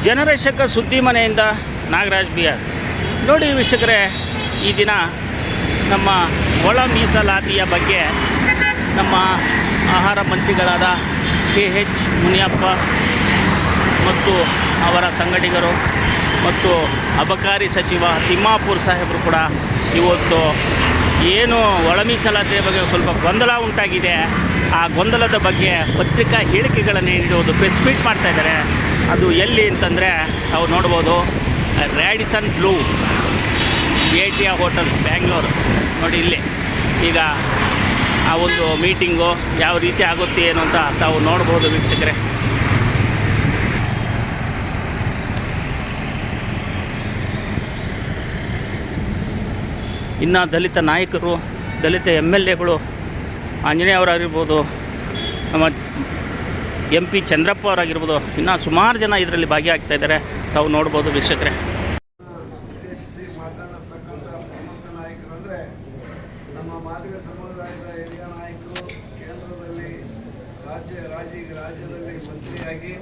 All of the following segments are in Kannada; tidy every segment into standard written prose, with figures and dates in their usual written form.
ಜನರಕ್ಷಕ ಸುದ್ದಿ ಮನೆಯಿಂದ ನಾಗರಾಜ್ ಬಿಆರ್. ನೋಡಿ ವೀಕ್ಷಕರೇ, ಈ ದಿನ ನಮ್ಮ ಒಳ ಮೀಸಲಾತಿಯ ಬಗ್ಗೆ ನಮ್ಮ ಆಹಾರ ಮಂತ್ರಿಗಳಾದ KH ಮುನಿಯಪ್ಪ ಮತ್ತು ಅವರ ಸಂಘಟಕರು ಮತ್ತು ಅಬಕಾರಿ ಸಚಿವ ತಿಮ್ಮಾಪುರ್ ಸಾಹೇಬರು ಕೂಡ ಇವತ್ತು ಏನು ಒಳ ಮೀಸಲಾತಿಯ ಬಗ್ಗೆ ಸ್ವಲ್ಪ ಗೊಂದಲ ಉಂಟಾಗಿದೆ, ಆ ಗೊಂದಲದ ಬಗ್ಗೆ ಪತ್ರಿಕಾ ಹೇಳಿಕೆಗಳನ್ನು ನೀಡುವುದು ಪ್ರೆಸ್ ಮೀಟ್ ಮಾಡ್ತಾಯಿದ್ದಾರೆ. ಅದು ಎಲ್ಲಿ ಅಂತಂದರೆ ನಾವು ನೋಡ್ಬೋದು, ರ್ಯಾಡಿಸನ್ ಬ್ಲೂ ಏಟಿಯಾ ಹೋಟೆಲ್ ಬ್ಯಾಂಗ್ಳೂರು. ನೋಡಿ ಇಲ್ಲಿ ಈಗ ಆ ಒಂದು ಮೀಟಿಂಗು ಯಾವ ರೀತಿ ಆಗುತ್ತೆ ಏನು ಅಂತ ತಾವು ನೋಡ್ಬೋದು ವೀಕ್ಷಕರೇ. ಇನ್ನು ದಲಿತ ನಾಯಕರು, ದಲಿತ MLAಗಳು, ಆಂಜನೇಯ ಅವರಾಗಿರ್ಬೋದು, ನಮ್ಮ MP ಚಂದ್ರಪ್ಪ ಅವರಾಗಿರ್ಬೋದು, ಇನ್ನು ಸುಮಾರು ಜನ ಇದರಲ್ಲಿ ಭಾಗಿಯಾಗ್ತಾಯಿದ್ದಾರೆ. ತಾವು ನೋಡ್ಬೋದು ವೀಕ್ಷಕರೇ. ಮಾತನಾಡತಕ್ಕಂಥ ಪ್ರಮುಖ ನಾಯಕರು ಅಂದರೆ ನಮ್ಮ ಮಾದಿಗ ಸಮುದಾಯದ ಹಿರಿಯ ನಾಯಕರು, ಕೇಂದ್ರದಲ್ಲಿ ರಾಜ್ಯದಲ್ಲಿ ಮಂತ್ರಿಯಾಗಿ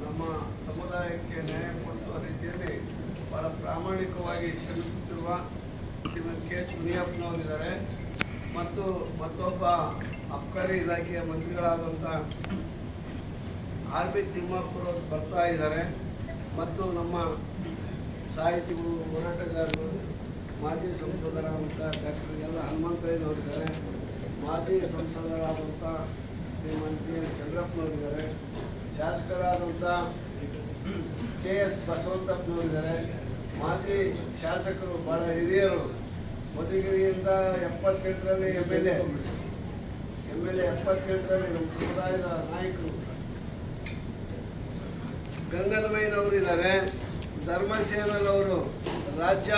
ನಮ್ಮ ಸಮುದಾಯಕ್ಕೆ ನ್ಯಾಯ ಕೊಡಿಸುವ ರೀತಿಯಲ್ಲಿ ಭಾಳ ಪ್ರಾಮಾಣಿಕವಾಗಿ ಶ್ರಮಿಸುತ್ತಿರುವ ಶ್ರೀಮತಿ KH ಮುನಿಯಪ್ಪನವರಿದ್ದಾರೆ. ಮತ್ತು ಮತ್ತೊಬ್ಬ ಅಬಕಾರಿ ಇಲಾಖೆಯ ಮಂತ್ರಿಗಳಾದಂಥ RB ತಿಮ್ಮಾಪುರ ಬರ್ತಾ ಇದ್ದಾರೆ. ಮತ್ತು ನಮ್ಮ ಸಾಹಿತಿಗಳು, ಹೋರಾಟಗಾರರು, ಮಾಜಿ ಸಂಸದರಾದಂಥ ಡಾಕ್ಟರ್ ಎಲ್ಲ ಹನುಮಂತಯ್ಯನವರಿದ್ದಾರೆ, ಮಾಜಿ ಸಂಸದರಾದಂಥ ಶ್ರೀಮಂತ ಚಂದ್ರಪ್ಪನವರಿದ್ದಾರೆ, ಶಾಸಕರಾದಂಥ KS ಬಸವಂತಪ್ಪನವರಿದ್ದಾರೆ, ಮಾಜಿ ಶಾಸಕರು ಭಾಳ ಹಿರಿಯರು, ಮಧುಗಿರಿಯಿಂದ 78ರಲ್ಲಿ MLA 78ರಲ್ಲಿ ನಮ್ಮ ಸಮುದಾಯದ ನಾಯಕರು ಗಂಗನಮಯ್ಯನವರಿದ್ದಾರೆ, ಧರ್ಮಸೇನರವರು ರಾಜ್ಯ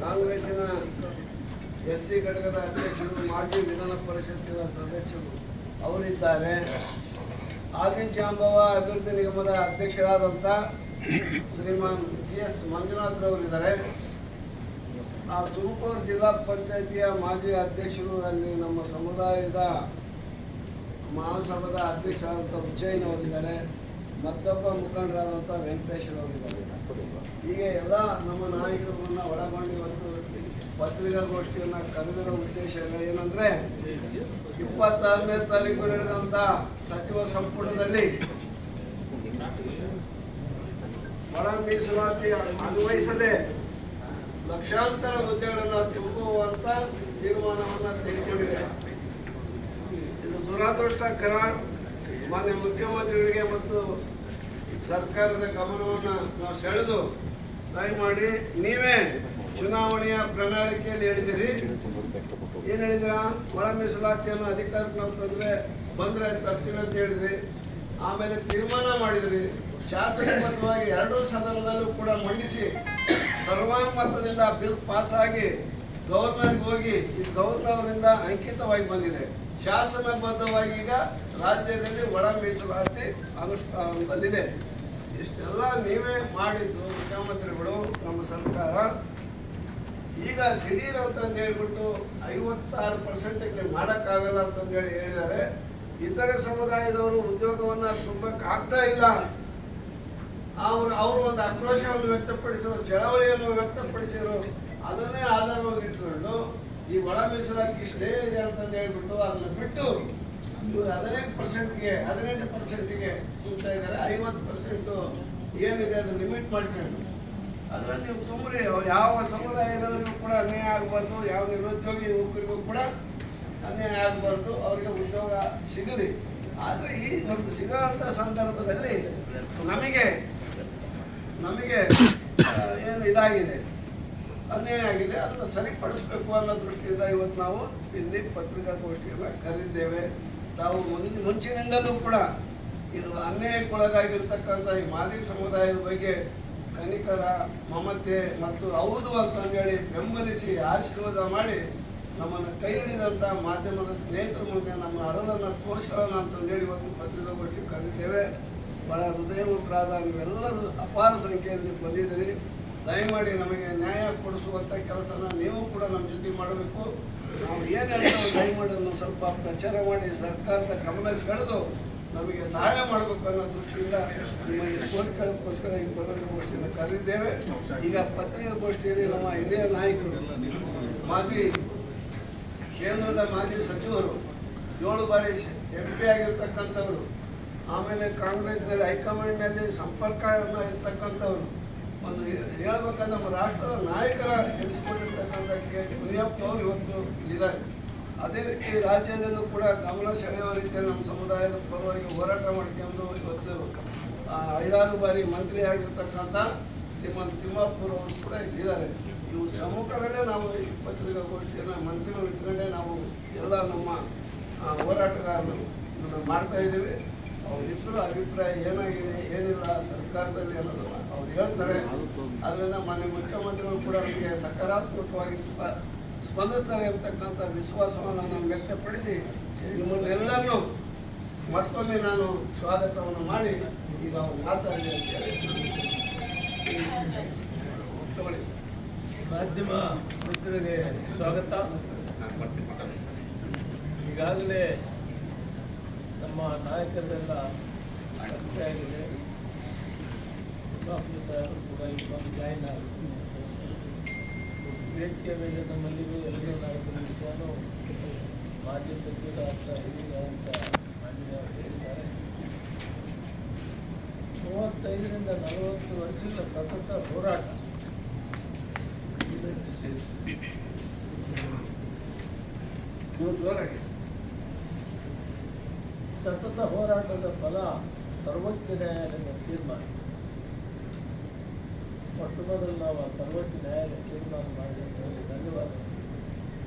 ಕಾಂಗ್ರೆಸ್ಸಿನ SC ಘಟಕದ ಅಧ್ಯಕ್ಷರು, ಮಾಜಿ ವಿಧಾನ ಪರಿಷತ್ತಿನ ಸದಸ್ಯರು ಅವರಿದ್ದಾರೆ. ಆದಿಜಾಂಬವ ಅಭಿವೃದ್ಧಿ ನಿಗಮದ ಅಧ್ಯಕ್ಷರಾದಂಥ ಶ್ರೀಮಾನ್ GS ಮಂಜುನಾಥ್ರವರಿದ್ದಾರೆ. ತುಮಕೂರು ಜಿಲ್ಲಾ ಪಂಚಾಯಿತಿಯ ಮಾಜಿ ಅಧ್ಯಕ್ಷರು, ಅಲ್ಲಿ ನಮ್ಮ ಸಮುದಾಯದ ಮಹಾಸಭಾದ ಅಧ್ಯಕ್ಷರಾದಂಥ ಉಜ್ಜಯಿನವರಿದ್ದಾರೆ. ಮತ್ತೊಬ್ಬ ಮುಖಂಡರಾದಂಥ ವೆಂಕಟೇಶ್ವರವರಿದ್ದಾರೆ. ಹೀಗೆ ಎಲ್ಲ ನಮ್ಮ ನಾಯಕರನ್ನು ಒಳಗೊಂಡು ಇವತ್ತು ಪತ್ರಿಕಾಗೋಷ್ಠಿಯನ್ನು ಕರೆದಿರೋ ಉದ್ದೇಶ ಏನಂದರೆ, 26ನೇ ತಾರೀಕು ನಡೆದಂಥ ಸಚಿವ ಸಂಪುಟದಲ್ಲಿ ಒಳ ಮೀಸಲಾತಿ ಅನ್ವಯಿಸದೆ ಲಕ್ಷಾಂತರ ಹುದ್ದೆಗಳನ್ನು ತುಂಬುವಂಥ ತೀರ್ಮಾನವನ್ನು ತೆಗೆದುಕೊಂಡಿದೆ. ಇದು ದುರಾದೃಷ್ಟಕರ. ಮಾನ್ಯ ಮುಖ್ಯಮಂತ್ರಿಗಳಿಗೆ ಮತ್ತು ಸರ್ಕಾರದ ಗಮನವನ್ನು ನಾವು ಸೆಳೆದು ದಯಮಾಡಿ ನೀವೇ ಚುನಾವಣೆಯ ಪ್ರಣಾಳಿಕೆಯಲ್ಲಿ ಹೇಳಿದಿರಿ. ಏನು ಹೇಳಿದ್ರ? ಒಳ ಮೀಸಲಾತಿಯನ್ನು ಅಧಿಕಾರಕ್ಕೆ ನಾವು ಬಂದರೆ ತರ್ತೀವಿ ಅಂತ ಹೇಳಿದ್ರಿ. ಆಮೇಲೆ ತೀರ್ಮಾನ ಮಾಡಿದ್ರಿ. ಶಾಸನಬದ್ಧವಾಗಿ ಎರಡೂ ಸದನದಲ್ಲೂ ಕೂಡ ಮಂಡಿಸಿ ಸರ್ವಾನುಮತದಿಂದ ಬಿಲ್ ಪಾಸ್ ಆಗಿ ಗವರ್ನರ್ಗೆ ಹೋಗಿ ಈ ಗವರ್ನರ್ನಿಂದ ಅಂಕಿತವಾಗಿ ಬಂದಿದೆ. ಶಾಸನಬದ್ಧವಾಗಿ ಈಗ ರಾಜ್ಯದಲ್ಲಿ ಒಳ ಮೀಸಲಾತಿ ಅನುಷ್ಠಾನದಲ್ಲಿದೆ. ಇಷ್ಟೆಲ್ಲ ನೀವೇ ಮಾಡಿದ್ದು ಮುಖ್ಯಮಂತ್ರಿಗಳು, ನಮ್ಮ ಸರ್ಕಾರ. ಈಗ ದಿಢೀರ್ ಅಂತಂದು ಹೇಳ್ಬಿಟ್ಟು 56% ನೀವು ಮಾಡೋಕ್ಕಾಗಲ್ಲ ಅಂತಂದೇಳಿ ಹೇಳಿದ್ದಾರೆ. ಇತರೆ ಸಮುದಾಯದವರು ಉದ್ಯೋಗವನ್ನು ತುಂಬಕ್ಕೆ ಆಗ್ತಾ ಇಲ್ಲ. ಅವರು ಒಂದು ಆಕ್ರೋಶವನ್ನು ವ್ಯಕ್ತಪಡಿಸಿರೋ, ಚಳವಳಿಯನ್ನು ವ್ಯಕ್ತಪಡಿಸಿರೋ, ಅದನ್ನೇ ಆಧಾರವಾಗಿ ಇಟ್ಕೊಂಡು ಈ ಒಳ ಮೀಸಲಾತಿ ಇಷ್ಟೇ ಇದೆ ಅಂತಂದು ಹೇಳ್ಬಿಟ್ಟು ಅದನ್ನು ಬಿಟ್ಟು ಇವರು 18%ಗೆ ತುಂಬ್ತಾ ಇದ್ದಾರೆ. 50% ಏನಿದೆ ಅದು ಲಿಮಿಟ್ ಮಾಡ್ಕೊಂಡು ಅದರಲ್ಲಿ ನೀವು ತುಂಬ್ರಿ. ಯಾವ ಸಮುದಾಯದವರಿಗೂ ಕೂಡ ಅನ್ಯಾಯ ಆಗಬಾರ್ದು, ಯಾವ ನಿರುದ್ಯೋಗಿ ಯುವಕರಿಗೂ ಕೂಡ ಅನ್ಯಾಯ ಆಗಬಾರ್ದು, ಅವರಿಗೆ ಉದ್ಯೋಗ ಸಿಗಲಿ. ಆದರೆ ಈ ಒಂದು ಸಿಗೋಂಥ ಸಂದರ್ಭದಲ್ಲಿ ನಮಗೆ ಏನು ಇದಾಗಿದೆ, ಅನ್ಯಾಯ ಆಗಿದೆ, ಅದನ್ನು ಸರಿಪಡಿಸಬೇಕು ಅನ್ನೋ ದೃಷ್ಟಿಯಿಂದ ಇವತ್ತು ನಾವು ಇಲ್ಲಿ ಪತ್ರಿಕಾಗೋಷ್ಠಿಯನ್ನು ಕರೆದಿದ್ದೇವೆ. ತಾವು ಮುಂಚಿನಿಂದಲೂ ಕೂಡ ಇದು ಅನ್ಯಾಯಕ್ಕೊಳಗಾಗಿರ್ತಕ್ಕಂಥ ಈ ಮಾದಿಗ ಸಮುದಾಯದ ಬಗ್ಗೆ ಕನಿಕರ, ಮಮತೆ ಮತ್ತು ಹೌದು ಅಂತಂದೇಳಿ ಬೆಂಬಲಿಸಿ ಆಶೀರ್ವಾದ ಮಾಡಿ ನಮ್ಮನ್ನು ಕೈ ಹಿಡಿದಂಥ ಮಾಧ್ಯಮದ ಸ್ನೇಹಿತರ ಮುಂದೆ ನಮ್ಮ ಅಳಲನ್ನು ತೋರಿಸ್ಕೊಳ್ಳೋಣ ಅಂತಂದೇಳಿ ಇವತ್ತು ಪತ್ರಿಕಾಗೋಷ್ಠಿ ಕರೆದಿದ್ದೇವೆ. ಭಾಳ ಹೃದಯವಂತರಾದ ನೀವೆಲ್ಲರೂ ಅಪಾರ ಸಂಖ್ಯೆಯಲ್ಲಿ ಬಂದಿದ್ದೀರಿ. ದಯಮಾಡಿ ನಮಗೆ ನ್ಯಾಯ ಕೊಡಿಸುವಂಥ ಕೆಲಸನ ನೀವು ಕೂಡ ನಮ್ಮ ಜೊತೆ ಮಾಡಬೇಕು. ನಾವು ಏನು ಹೇಳ್ತೇವೆ ದಯಮಾಡಿ ಸ್ವಲ್ಪ ಪ್ರಚಾರ ಮಾಡಿ ಸರ್ಕಾರದ ಗಮನ ಸೆಳೆದು ನಮಗೆ ಸಹಾಯ ಮಾಡಬೇಕು ಅನ್ನೋ ದೃಷ್ಟಿಯಿಂದ ನಿಮ್ಮಲ್ಲಿ ಕೋರಿಕೆಗೋಸ್ಕರ ಈ ಪತ್ರಿಕಾಗೋಷ್ಠಿಯನ್ನು ಕರೆದಿದ್ದೇವೆ. ಈಗ ಪತ್ರಿಕಾಗೋಷ್ಠಿಯಲ್ಲಿ ನಮ್ಮ ಹಿರಿಯ ನಾಯಕರು, ಮಾಜಿ ಕೇಂದ್ರದ ಮಾಜಿ ಸಚಿವರು, 7 ಬಾರಿ MP ಆಗಿರ್ತಕ್ಕಂಥವ್ರು, ಆಮೇಲೆ ಕಾಂಗ್ರೆಸ್ನಲ್ಲಿ ಹೈಕಮಾಂಡ್ನಲ್ಲಿ ಸಂಪರ್ಕವನ್ನು ಇರ್ತಕ್ಕಂಥವ್ರು, ಒಂದು ಹೇಳ್ಬೇಕಂದ್ರೆ ನಮ್ಮ ರಾಷ್ಟ್ರದ ನಾಯಕರ ಎನಿಸ್ಕೊಂಡಿರ್ತಕ್ಕಂಥ ಮುನಿಯಪ್ಪ ಅವರು ಇವತ್ತು ಇದ್ದಾರೆ. ಅದೇ ರೀತಿ ರಾಜ್ಯದಲ್ಲೂ ಕೂಡ ಗಮನ ಸೆಳೆಯುವ ರೀತಿಯಲ್ಲಿ ನಮ್ಮ ಸಮುದಾಯದ ಪರವಾಗಿ ಹೋರಾಟ ಮಾಡ್ಕೊಂಡು ಇವತ್ತು 5-6 ಬಾರಿ ಮಂತ್ರಿ ಆಗಿರ್ತಕ್ಕಂಥ ಶ್ರೀಮಂತ ತಿಮ್ಮಾಪುರ ಅವರು ಕೂಡ ಇಲ್ಲಿದ್ದಾರೆ. ಇವು ಸಮ್ಮುಖದಲ್ಲೇ ನಾವು ಈ ಪತ್ರಿಕಾಗೋಷ್ಠಿಯನ್ನು ಮಂತ್ರಿಗಳು ಇಟ್ಕೊಂಡೇ ನಾವು ಎಲ್ಲ ನಮ್ಮ ಹೋರಾಟಗಾರರು ಇದನ್ನು ಮಾಡ್ತಾ ಇದ್ದೀವಿ. ಅವರಿಬ್ಬರ ಅಭಿಪ್ರಾಯ ಏನಾಗಿದೆ ಏನಿಲ್ಲ ಸರ್ಕಾರದಲ್ಲಿ ಅನ್ನೋದನ್ನು ಅವ್ರು ಹೇಳ್ತಾರೆ. ಅದರಿಂದ ಮಾನ್ಯ ಮುಖ್ಯಮಂತ್ರಿಗಳು ಕೂಡ ನಮಗೆ ಸಕಾರಾತ್ಮಕವಾಗಿ ಸ್ಪಂದಿಸ್ತಾರೆ ಅಂತಕ್ಕಂಥ ವಿಶ್ವಾಸವನ್ನು ನಾನು ವ್ಯಕ್ತಪಡಿಸಿ ನಿಮ್ಮನ್ನೆಲ್ಲರನ್ನೂ ಮತ್ತೊಮ್ಮೆ ನಾನು ಸ್ವಾಗತವನ್ನು ಮಾಡಿ ಈಗ ಮಾತಾಡಿ ಅಂತೇಳಿ ತಗೊಳ್ಳಿ. ಮಾಧ್ಯಮ ಮಿತ್ರರಿಗೆ ಸ್ವಾಗತ. ಈಗಾಗಲೇ ನಮ್ಮ ನಾಯಕರೆಲ್ಲ ಚರ್ಚೆ ಆಗಿದೆ. ಬಾಪು ಸಾಹೇಬರು ಕೂಡ ಇವಾಗ ಜಾಯಿನ್ ಆಗಿದೆ. ವೇದಿಕೆ ಮೇಲೆ ನಮ್ಮಲ್ಲಿಗೂ ಎಲ್ಲರೂ ನಾಯಕರ ವಿಷಯನೂ ಮಾಜಿ ಸಚಿವರಾದ ಹಿರಿಯ ಅಂತ ಮಾನ್ಯ ಹೇಳಿದ್ದಾರೆ. 35ರಿಂದ 40 ವರ್ಷಗಳ ಸತತ ಹೋರಾಟ, ಸತತ ಹೋರಾಟದ ಫಲ ಸರ್ವೋಚ್ಚ ನ್ಯಾಯಾಲಯದ ತೀರ್ಮಾನ. ಮೊಟ್ಟ ಮೊದಲು ನಾವು ಸರ್ವೋಚ್ಚ ನ್ಯಾಯಾಲಯ ತೀರ್ಮಾನ ಮಾಡಿದ್ದೇವೆ. ಧನ್ಯವಾದ.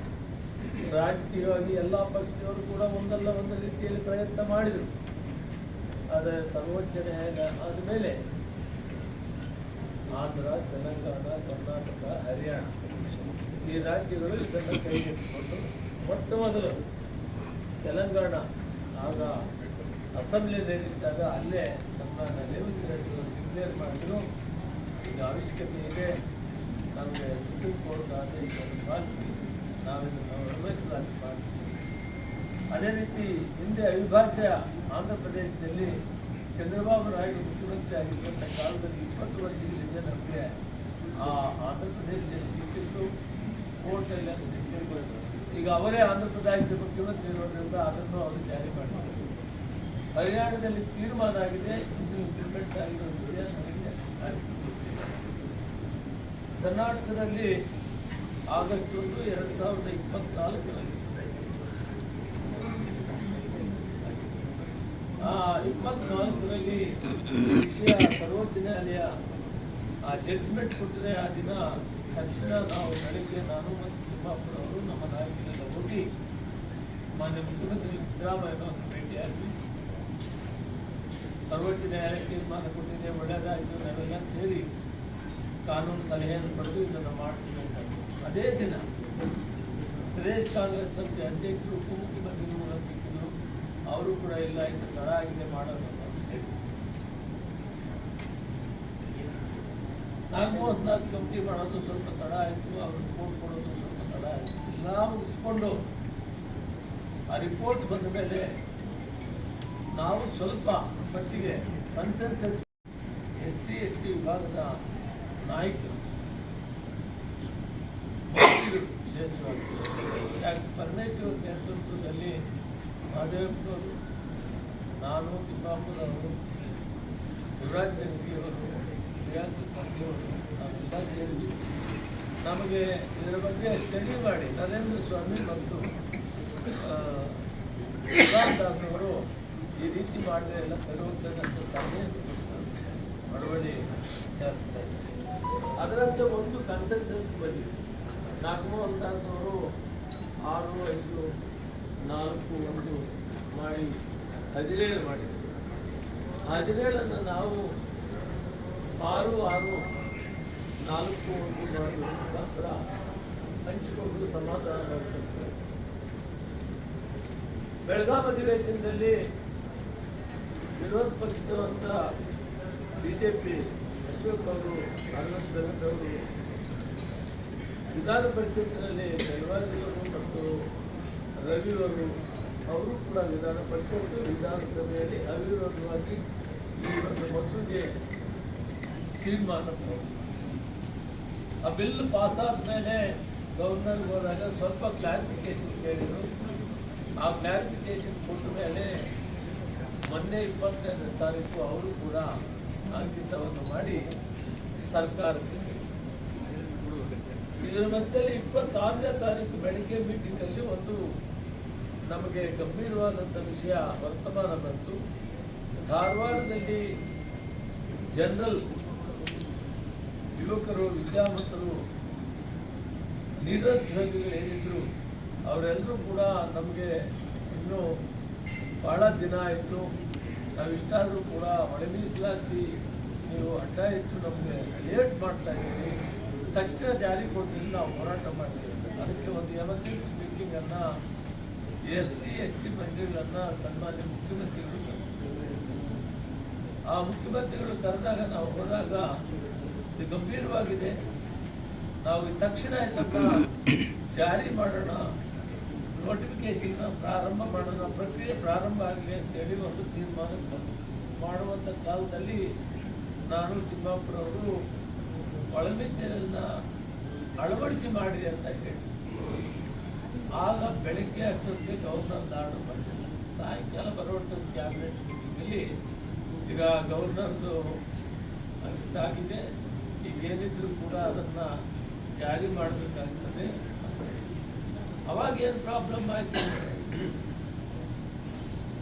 ರಾಜಕೀಯವಾಗಿ ಎಲ್ಲ ಪಕ್ಷದವರು ಕೂಡ ಒಂದಲ್ಲ ಒಂದು ರೀತಿಯಲ್ಲಿ ಪ್ರಯತ್ನ ಮಾಡಿದರು. ಆದರೆ ಸರ್ವೋಚ್ಚ ನ್ಯಾಯಾಲಯ ಆದಮೇಲೆ ಆಂಧ್ರ, ತೆಲಂಗಾಣ, ಕರ್ನಾಟಕ, ಹರಿಯಾಣ ಈ ರಾಜ್ಯಗಳು ಇದನ್ನು ಕೈಗೆತ್ತಿಕೊಂಡು ಮೊಟ್ಟ ಮೊದಲು ತೆಲಂಗಾಣ ಆಗ ಅಸೆಂಬ್ಲಿ ನಡೀತಾಗ ಅಲ್ಲೇ ಸನ್ಮಾನ ರೇವಂತ್ ರೆಡ್ಡಿ ಅವರು ಡಿಕ್ಲೇರ್ ಮಾಡಿದ್ರು, ಈಗ ಅವಶ್ಯಕತೆ ಇದೆ, ನಮಗೆ ಸುಪ್ರೀಂ ಕೋರ್ಟ್ ಆದೇಶವನ್ನು ಪಾಲಿಸಿ ನಾವಿದನ್ನು ನಿರ್ವಹಿಸಲಾಗಿ ಮಾಡ್ತೀವಿ. ಅದೇ ರೀತಿ ಹಿಂದೆ ಅವಿಭಾಜ್ಯ ಆಂಧ್ರ ಪ್ರದೇಶದಲ್ಲಿ ಚಂದ್ರಬಾಬು ನಾಯ್ಡು ಮುಖ್ಯಮಂತ್ರಿ ಆಗಿದ್ದಂಥ ಕಾಲದಲ್ಲಿ 20 ವರ್ಷಗಳಿಂದ ನಮಗೆ ಆ ಆಂಧ್ರ ಪ್ರದೇಶದಲ್ಲಿ ಸಿಕ್ಕಿತ್ತು. ಕೋರ್ಟಲ್ಲಿ ಅದು ನಿಂತಿರ್ಬೋದು. ಈಗ ಅವರೇ ಆಂಧ್ರ ಪ್ರದೇಶದ ಮುಖ್ಯಮಂತ್ರಿ ಇರೋದ್ರಿಂದ ಅದನ್ನು ಅವರು ಜಾರಿ ಮಾಡಿದ್ದಾರೆ. ಹರಿಯಾಣದಲ್ಲಿ ತೀರ್ಮಾನ ಆಗಿದೆ, ಇದು ಇಂಪ್ಲಿಮೆಂಟ್ ಆಗಿರೋ ವಿಷಯ ನಮಗೆ ಗೊತ್ತಿಲ್ಲ. ಕರ್ನಾಟಕದಲ್ಲಿ ಆಗಸ್ಟ್ 1, 2024ರಲ್ಲಿ 24ರಲ್ಲಿ ವಿಷಯ ಸರ್ವೋಚ್ಚ ನ್ಯಾಯಾಲಯ ಜಡ್ಜ್ಮೆಂಟ್ ಕೊಟ್ಟರೆ ಆ ದಿನ ತಕ್ಷಣ ನಾವು ನಡೆಸಿ ನಾನು ಮತ್ತು ತಿಮ್ಮಾಪುರ ಅವರು ನಮ್ಮ ನಾಯಕರೆಲ್ಲ ಹೋಗಿ ಮಾನ್ಯ ಮುಖ್ಯಮಂತ್ರಿ ಸಿದ್ದರಾಮಯ್ಯನವರನ್ನು ಭೇಟಿಯಾದ್ವಿ. ಸರ್ವೋಚ್ಚ ನ್ಯಾಯಾಲಯ ತೀರ್ಮಾನ ಕೊಟ್ಟಿದೆ, ಒಳ್ಳೆಯದಾಯಿತು, ನಾವೆಲ್ಲ ಸೇರಿ ಕಾನೂನು ಸಲಹೆಯನ್ನು ಪಡೆದು ಇದನ್ನು ಮಾಡ್ತೀವಿ ಅಂತ. ಅದೇ ದಿನ ಪ್ರದೇಶ ಕಾಂಗ್ರೆಸ್ ಸಮಿತಿ ಅಧ್ಯಕ್ಷರು ಉಪಮುಖ್ಯಮಂತ್ರಿಗಳು ಕೂಡ ಸಿಕ್ಕಿದ್ರು. ಅವರು ಕೂಡ ಇಲ್ಲ, ಇದು ತಡ ಆಗಿದೆ ಮಾಡೋದು ಅಂತ ಹೇಳಿ ನಾಗಮೋಹನ್ ದಾಸ್ ಕಮಿಟಿ ಮಾಡೋದು ಸ್ವಲ್ಪ ತಡ ಆಯಿತು, ಅವ್ರ ರಿಪೋರ್ಟ್ ಕೊಡೋದು ಸ್ವಲ್ಪ ತಡ ಆಯಿತು. ಎಲ್ಲ ಮುಗಿಸ್ಕೊಂಡು ಆ ರಿಪೋರ್ಟ್ ಬಂದ ಮೇಲೆ ನಾವು ಸ್ವಲ್ಪ ಮಟ್ಟಿಗೆ ಕನ್ಸೆನ್ಸಸ್ SC ST ವಿಭಾಗದ ನಾಯಕರು ವಿಶೇಷವಾಗಿ ಡಾಕ್ಟರ್ ಪರಮೇಶ್ವರ್ ನೇತೃತ್ವದಲ್ಲಿ ಮಾದೇವಪ್ಪನವರು, ನಾನು, ತಿಮ್ಮಾಪುರ ಅವರು, ಯುವರಾಜ್ ಜಂಗಿಯವರು, ಪ್ರಿಯಾಂಕ ಖರ್ಗೆಯವರು ನಾವೆಲ್ಲ ಸೇರಿದ್ವಿ. ನಮಗೆ ಇದರ ಬಗ್ಗೆ ಸ್ಟಡಿ ಮಾಡಿ ನರೇಂದ್ರ ಸ್ವಾಮಿ ಮತ್ತು ದಾಸ್ ಅವರು ಈ ರೀತಿ ಮಾಡಿದ್ರೆ ಎಲ್ಲ ಸರಿ ಹೋಗ್ತದೆ ಅಂತ ಸಲಹೆ ಮಳವಳ್ಳಿ ಶಾಸಕ. ಅದರಂತೆ ಒಂದು ಕನ್ಸೆನ್ಸಸ್ ಬಂದಿದೆ. ನಾಗಮೋಹನ್ ದಾಸ್ ಅವರು 6, 5, 4, 1 ಮಾಡಿ 17 ಮಾಡಿದರು. 17ಅನ್ನು ನಾವು 6, 6, 4, 1 ಮಾಡುವ ಮುಖಾಂತರ ಹಂಚಿಕೊಂಡು ಸಮಾಧಾನ ಮಾಡಿಕೊಡ್ತಾರೆ. ಬೆಳಗಾವಿ ಅಧಿವೇಶನದಲ್ಲಿ ವಿರೋಧ ಪಕ್ಷವಂತ BJP ಅಶೋಕ್ ಅವರು, ಅರವಿಂದ್ ಬೆಲ್ಲದ್ ಅವರು, ವಿಧಾನ ಪರಿಷತ್ತಿನಲ್ಲಿ ಬೆಳವಾದಿಯವರು ಮತ್ತು ರವಿಯವರು ಅವರು ಕೂಡ ವಿಧಾನ ಪರಿಷತ್ತು ವಿಧಾನಸಭೆಯಲ್ಲಿ ಅವಿರೋಧವಾಗಿ ಈ ಒಂದು ಮಸೂದೆ ತೀರ್ಮಾನ ತಗೊಂಡ್ರು. ಆ ಬಿಲ್ ಪಾಸ್ ಆದಮೇಲೆ ಗವರ್ನರ್ಗೆ ಹೋದಾಗ ಸ್ವಲ್ಪ ಕ್ಲಾರಿಫಿಕೇಶನ್ ಕೇಳಿದರು. ಆ ಕ್ಲಾರಿಫಿಕೇಶನ್ ಕೊಟ್ಟ ಮೇಲೆ ಮೊನ್ನೆ 25ನೇ ತಾರೀಕು ಅವರು ಕೂಡ ಅಂಕಿತವನ್ನು ಮಾಡಿ ಸರ್ಕಾರಕ್ಕೆ ಇದರ ಮಧ್ಯದಲ್ಲಿ 26ನೇ ತಾರೀಕು ಬೆಳಗ್ಗೆ ಮೀಟಿಂಗಲ್ಲಿ ಒಂದು ನಮಗೆ ಗಂಭೀರವಾದಂಥ ವಿಷಯ ವರ್ತಮಾನ ಬಂತು. ಧಾರವಾಡದಲ್ಲಿ ಜನರಲ್ ಯುವಕರು ವಿದ್ಯಾವಂತರು ನಿರುದ್ಯೋಗಿಗಳು ಏನಿದ್ರು ಅವರೆಲ್ಲರೂ ಕೂಡ ನಮಗೆ ಇನ್ನೂ ಭಾಳ ದಿನ ಆಯಿತು, ನಾವಿಷ್ಟಾದರೂ ಕೂಡ ಒಳ ಮೀಸಲಾತಿ ನೀವು ಅಡ್ಡ ಇಟ್ಟು ನಮಗೆ ಲೇಟ್ ಮಾಡ್ತಾ ಇದ್ದೀವಿ, ತಕ್ಷಣ ಜಾರಿ ಕೊಡ್ತೀನಿ ನಾವು ಹೋರಾಟ ಮಾಡ್ತೀವಿ. ಅದಕ್ಕೆ ಒಂದು ಎಮರ್ಜೆನ್ಸಿ ಮೀಟಿಂಗನ್ನು SC ST ಮಂತ್ರಿಗಳನ್ನು ಸನ್ಮಾನ್ಯ ಮುಖ್ಯಮಂತ್ರಿಗಳು ಆ ಮುಖ್ಯಮಂತ್ರಿಗಳು ಕರೆದಾಗ ನಾವು ಹೋದಾಗ ಇದು ಗಂಭೀರವಾಗಿದೆ, ನಾವು ತಕ್ಷಣ ಇದನ್ನು ಜಾರಿ ಮಾಡೋಣ, ನೋಟಿಫಿಕೇಶನ್ ಪ್ರಾರಂಭ ಮಾಡೋಣ, ಪ್ರಕ್ರಿಯೆ ಪ್ರಾರಂಭ ಆಗಲಿ ಅಂತೇಳಿ ಒಂದು ತೀರ್ಮಾನಕ್ಕೆ ಬಂದು ಮಾಡುವಂಥ ಕಾಲದಲ್ಲಿ ನಾನು ತಿಮ್ಮಾಪುರವರು ಒಳಮೀಸಲನ್ನು ಅಳವಡಿಸಿ ಮಾಡಿ ಅಂತ ಹೇಳಿ ಆಗ ಬೆಳಗ್ಗೆ ಅಷ್ಟೊತ್ತಿಗೆ ಗವರ್ನರ್ ದಾಡು ಮಾಡಿದ್ರು. ಸಾಯಂಕಾಲ ಬರುವಂಥ ಕ್ಯಾಬಿನೆಟ್ ಮೀಟಿಂಗಲ್ಲಿ ಈಗ ಗವರ್ನರ್ದು ಇದಾಗಿದೆ, ಈಗ ಏನಿದ್ರು ಕೂಡ ಅದನ್ನು ಜಾರಿ ಮಾಡಬೇಕಾಗ್ತದೆ. ಅವಾಗ ಏನು ಪ್ರಾಬ್ಲಮ್ ಆಯಿತು,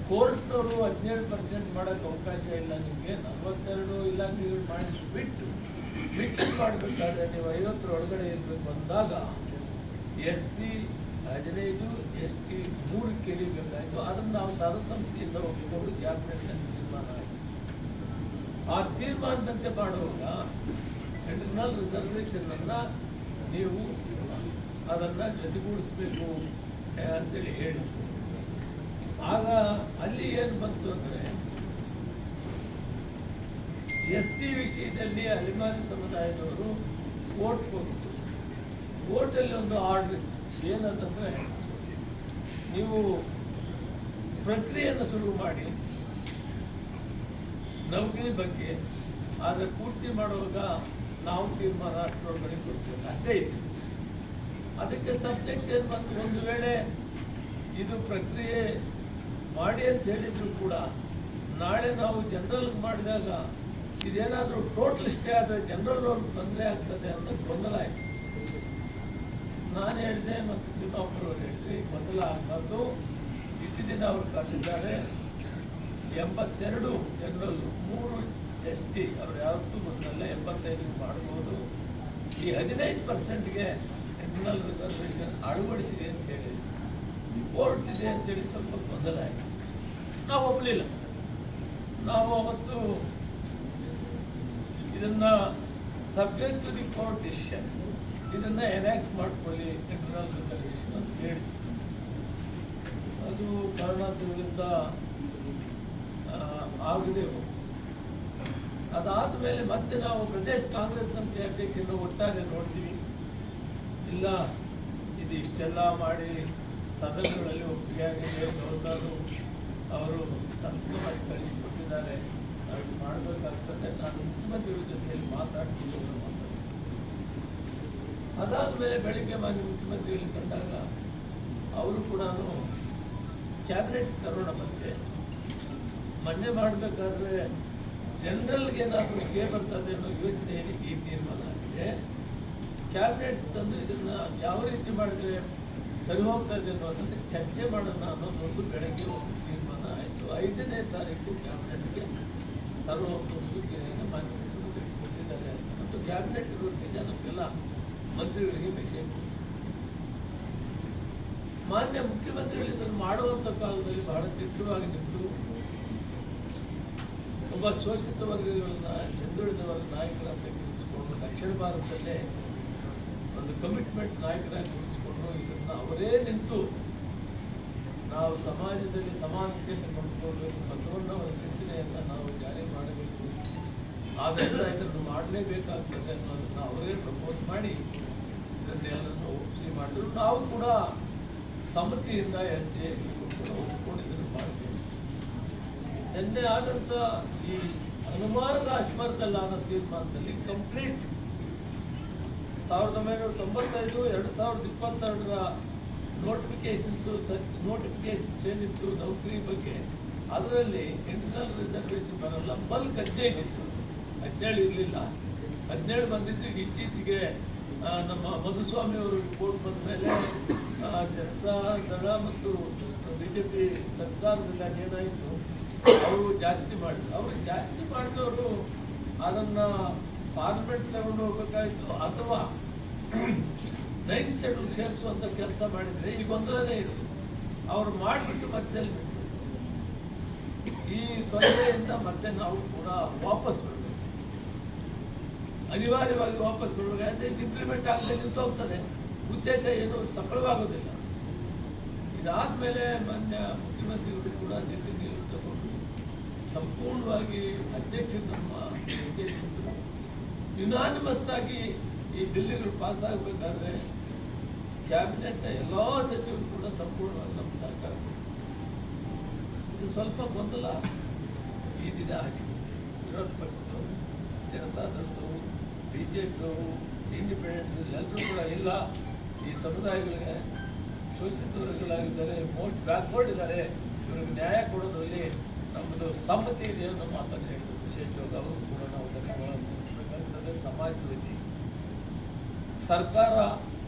ಕೋರ್ಟ್ನವರು 17% ಮಾಡೋಕ್ಕೆ ಅವಕಾಶ ಇಲ್ಲ, ನಿಮಗೆ 42 ಇಲಾಖೆಗಳು ಮಾಡಿ ಬಿಟ್ಟು ಮಿಕ್ಕಿಂಗ್ ಮಾಡಬೇಕಾದ್ರೆ ನೀವು 50 ಒಳಗಡೆ ಇರಬೇಕು ಅಂದಾಗ SC 15 ST 3 ಕೇಳಿಬೇಕಾಯಿತು. ಅದನ್ನು ನಾವು ಸರ್ವಸಮ್ಮತಿಯಿಂದ ಒಪ್ಪಿಕೊಂಡು ಕ್ಯಾಬಿನೆಟ್ನಲ್ಲಿ ತೀರ್ಮಾನ ಆಯಿತು. ಆ ತೀರ್ಮಾನದಂತೆ ಮಾಡುವಾಗ ಇಂಟರ್ನಲ್ ರಿಸರ್ವೇಷನನ್ನು ನೀವು ಅದನ್ನು ಜೊತೆಗೂಡಿಸ್ಬೇಕು ಅಂತೇಳಿ ಹೇಳಿ ಆಗ ಅಲ್ಲಿ ಏನು ಬಂತು ಅಂದರೆ SC ವಿಷಯದಲ್ಲಿ ಅಲಿಮಾರಿ ಸಮುದಾಯದವರು ವೋಟ್ ಕೊಟ್ಟು ವೋಟಲ್ಲಿ ಒಂದು ಆರ್ಡ್ರ್ ಇತ್ತು. ಏನಂತಂದರೆ ನೀವು ಪ್ರಕ್ರಿಯೆಯನ್ನು ಶುರು ಮಾಡಿ ನೌಕರಿ ಬಗ್ಗೆ, ಆದರೆ ಪೂರ್ತಿ ಮಾಡುವಾಗ ನಾವು ತೀರ್ಮಾನ ಅಷ್ಟರೊಳಗಡೆ ಕೊಡ್ತೀವಿ ಅಷ್ಟೇ ಇದೆ. ಅದಕ್ಕೆ ಸಬ್ಜೆಕ್ಟ್ ಏನು ಬಂತು, ಒಂದು ವೇಳೆ ಇದು ಪ್ರಕ್ರಿಯೆ ಮಾಡಿ ಅಂತ ಹೇಳಿದ್ರು ಕೂಡ ನಾಳೆ ನಾವು ಜನರಲ್ ಮಾಡಿದಾಗ ಇದೇನಾದರೂ ಟೋಟಲ್ ಸ್ಟೇ ಆದರೆ ಜನರಲ್ ಅವ್ರಿಗೆ ತೊಂದರೆ ಆಗ್ತದೆ ಅಂತ ಗೊಂದಲ ಆಯಿತು. ನಾನು ಹೇಳಿದೆ ಮತ್ತು ತಿಮ್ಮಾಪುರವರು ಹೇಳಿದ್ರಿ, ಗೊಂದಲ ಆಗಬಾರ್ದು, ಇಷ್ಟು ದಿನ ಅವರು ಕಾದಿದ್ದಾರೆ, 82 ಜನರಲ್ 3 ST ಅವ್ರು ಯಾವತ್ತೂ ಬಂದಲ್ಲ 85 ಮಾಡ್ಬೋದು, ಈ 15%ಗೆ ಇಂಟರ್ನಲ್ ರಿಸರ್ವೇಷನ್ ಅಳವಡಿಸಿದೆ ಅಂತ ಹೇಳಿ ಕೋರ್ಟ್ ಇದೆ ಅಂತೇಳಿ ಸ್ವಲ್ಪ ಗೊಂದಲ ಆಯಿತು. ನಾವು ಒಪ್ಪಲಿಲ್ಲ. ನಾವು ಅವತ್ತು ಇದನ್ನು subject to the court decision, ಇದನ್ನು ಎನಾಕ್ಟ್ ಮಾಡ್ಕೊಳ್ಳಿ ಇಂಟರ್ನಲ್ ರಿಸರ್ವೇಷನ್ ಅಂತ ಹೇಳಿ, ಅದು ಕಾರಣಾಂತರಗಳಿಂದ ಆಗದೆ ಹೋಗಿ ಅದಾದ ಮೇಲೆ ಮತ್ತೆ ನಾವು ಪ್ರದೇಶ ಕಾಂಗ್ರೆಸ್ ಸಮಿತಿ ಅಧ್ಯಕ್ಷರನ್ನು ಒಟ್ಟಾರೆ ನೋಡ್ತೀವಿ. ಇಲ್ಲ, ಇದು ಇಷ್ಟೆಲ್ಲ ಮಾಡಿ ಸದನಗಳಲ್ಲಿ ಒಪ್ಪಿಗೆ ಆಗಿದೆ, ಗವರ್ನರು ಅವರು ಸಂತೃಪ್ತವಾಗಿ ಕಳಿಸಿಕೊಟ್ಟಿದ್ದಾರೆ, ನಾವು ಮಾಡಬೇಕಾಗ್ತದೆ, ನಾನು ಮುಖ್ಯಮಂತ್ರಿಗಳ ಜೊತೆಯಲ್ಲಿ ಮಾತಾಡ್ತೀನಿ ಅಂತ ಮಾತಾಡ್ತೀನಿ. ಅದಾದಮೇಲೆ ಬೆಳಿಗ್ಗೆ ಮಾನ್ಯ ಮುಖ್ಯಮಂತ್ರಿಗಳು ಕಂಡಾಗ ಅವರು ಕೂಡ ಕ್ಯಾಬಿನೆಟ್ ತರೋಣ ಬಂದೆ, ಮೊನ್ನೆ ಮಾಡಬೇಕಾದ್ರೆ ಜನರಲ್ಗೆ ಏನಾದರೂ ಸ್ಟೇ ಬರ್ತದೆ ಅನ್ನೋ ಯೋಚನೆಯಲ್ಲಿ ಈ ತೀರ್ಮಾನ ಆಗಿದೆ. ಕ್ಯಾಬಿನೆಟ್ ತಂದು ಇದನ್ನು ಯಾವ ರೀತಿ ಮಾಡಿದ್ರೆ ಸರಿ ಹೋಗ್ತಾ ಇದೆ ಅನ್ನೋದನ್ನು ಚರ್ಚೆ ಮಾಡೋಣ ಅನ್ನೋದೊಂದು ಬೆಳಗ್ಗೆ ಒಂದು ತೀರ್ಮಾನ ಆಯಿತು. 5ನೇ ತಾರೀಕು ಕ್ಯಾಬಿನೆಟ್ಗೆ ತರುವಂಥ ಸೂಚನೆಯನ್ನು ಮಾನ್ಯ ಮುಖ್ಯಮಂತ್ರಿಗಳು ಕೊಟ್ಟಿದ್ದಾರೆ ಮತ್ತು ಕ್ಯಾಬಿನೆಟ್ ಇರುವಂತಿದೆ, ನಮಗೆಲ್ಲ ಮಂತ್ರಿಗಳಿಗೆ ಮೆಸೇಜ್ ಕೊಟ್ಟಿದ್ದಾರೆ. ಮಾನ್ಯ ಮುಖ್ಯಮಂತ್ರಿಗಳು ಇದನ್ನು ಮಾಡುವಂಥ ಕಾಲದಲ್ಲಿ ಬಹಳ ದಿಟ್ಟವಾಗಿ ನಿಂತು ಒಬ್ಬ ಶೋಷಿತ ವರ್ಗಗಳನ್ನ, ಹಿಂದುಳಿದ ವರ್ಗ ನಾಯಕರಂತ ಗುರುತಿಸಿಕೊಂಡು ದಕ್ಷಿಣ ಭಾರತದಲ್ಲೇ ಒಂದು ಕಮಿಟ್ಮೆಂಟ್ ನಾಯಕರಾಗಿ ಗುರುತಿಸಿಕೊಂಡು ಇದನ್ನು ಅವರೇ ನಿಂತು ನಾವು ಸಮಾಜದಲ್ಲಿ ಸಮಾನತೆಯನ್ನು ಕೊಂಡುಕೊಂಡು ಬಸವಣ್ಣವರ ಚಿಂತನೆಯನ್ನು ನಾವು ಜಾರಿ ಮಾಡಬೇಕು, ಆದ್ದರಿಂದ ಇದನ್ನು ಮಾಡಲೇಬೇಕಾಗ್ತದೆ ಅನ್ನೋದನ್ನು ಅವರೇ ಪ್ರಪೋಸ್ ಮಾಡಿ ಇದನ್ನೆಲ್ಲರನ್ನು ಒಪ್ಪಿಸಿ ಮಾಡಿದ್ರು. ನಾವು ಕೂಡ ಸಮ್ಮತಿಯಿಂದ SC ಕೂಡ ಒಪ್ಪಿಕೊಂಡಿದ್ದನ್ನು ಮಾಡ್ತೀವಿ. ನಿನ್ನೆ ಆದಂಥ ಈ ಹನುಮಾನದಾಶ್ರಮದಲ್ಲಾದ ತೀರ್ಮಾನದಲ್ಲಿ ಕಂಪ್ಲೀಟ್ 1995 2022 ನೋಟಿಫಿಕೇಶನ್ಸ್ ಏನಿತ್ತು ನೌಕರಿ ಬಗ್ಗೆ, ಅದರಲ್ಲಿ ಇಂಟರ್ನಲ್ ರಿಸರ್ವೇಷನ್ ಬರಲ್ಲ, ಬಲ್ಕ್ 15 ಇತ್ತು, 17 ಇರಲಿಲ್ಲ. 17 ಬಂದಿದ್ದು ಇತ್ತೀಚೆಗೆ ನಮ್ಮ ಮಧುಸ್ವಾಮಿ ಅವರು ರಿಪೋರ್ಟ್ ಬಂದ ಮೇಲೆ ಜನತಾ ದಳ ಮತ್ತು BJP ಸರ್ಕಾರದಿಂದ ಏನಾಯಿತು, ಅವರು ಜಾಸ್ತಿ ಮಾಡಿದ್ರು. ಅವರು ಜಾಸ್ತಿ ಮಾಡಿದವರು ಅದನ್ನು ಪಾರ್ಲಿಮೆಂಟ್ ತಗೊಂಡು ಹೋಗ್ಬೇಕಾಯಿತು, ಅಥವಾ 9th ಶೆಡ್ಯೂಲ್ ಸೇರಿಸುವಂಥ ಕೆಲಸ ಮಾಡಿದರೆ ಈ ಗೊಂದಲನೇ ಇದೆ. ಅವರು ಮಾಡಿಬಿಟ್ಟು ಮತ್ತೆ ಬಿಟ್ಟು ಈ ತೊಂದರೆಯಿಂದ ಮತ್ತೆ ನಾವು ಕೂಡ ವಾಪಸ್ ಬರಬೇಕು, ಅನಿವಾರ್ಯವಾಗಿ ವಾಪಸ್ ಬರಬೇಕು. ಅಂದರೆ ಇದು ಇಂಪ್ಲಿಮೆಂಟ್ ಆಗದೆ ನಿಂತು ಹೋಗ್ತದೆ, ಉದ್ದೇಶ ಏನು ಸಫಲವಾಗೋದಿಲ್ಲ. ಇದಾದಮೇಲೆ ಮಾನ್ಯ ಮುಖ್ಯಮಂತ್ರಿಗಳು ಕೂಡ ನಿರ್ಣಯ ತಗೊಂಡು ಸಂಪೂರ್ಣವಾಗಿ ಅಧ್ಯಕ್ಷರು ನಮ್ಮ ಯುನಾನಿಮಸ್ ಆಗಿ ಈ ಬಿಲ್ಗಳು ಪಾಸ್ ಆಗಬೇಕಾದ್ರೆ ಕ್ಯಾಬಿನೆಟ್ನ ಎಲ್ಲ ಸಚಿವರು ಕೂಡ ಸಂಪೂರ್ಣವಾಗಿ ನಮ್ಮ ಸಹಕಾರ. ಇದು ಸ್ವಲ್ಪ ಗೊಂದಲ ಈ ದಿನ ಆಗಿದೆ. ವಿರೋಧ ಪಕ್ಷದವರು, ಜನತಾದಳದವರು, BJPಯವರು, ಇಂಡಿಪೆಂಡೆಂಟ್ ಎಲ್ಲರೂ ಕೂಡ ಇಲ್ಲ, ಈ ಸಮುದಾಯಗಳಿಗೆ ಶೋಷಿತ ವರ್ಗಗಳಾಗಿದ್ದಾರೆ, ಮೋಸ್ಟ್ ಬ್ಯಾಕ್ವರ್ಡ್ ಇದ್ದಾರೆ, ಇವರಿಗೆ ನ್ಯಾಯ ಕೊಡೋದ್ರಲ್ಲಿ ನಮ್ಮದು ಸಮ್ಮತಿ ಇದೆ ಅನ್ನೋ ಮಾತನ್ನು ಹೇಳಿದ್ರು. ವಿಶೇಷವಾಗಿ ಅವರು ಕೂಡ ನಾವು ಬೇಕಾಗ್ತದೆ. ಸಮಾಜದ ವತಿ ಸರ್ಕಾರ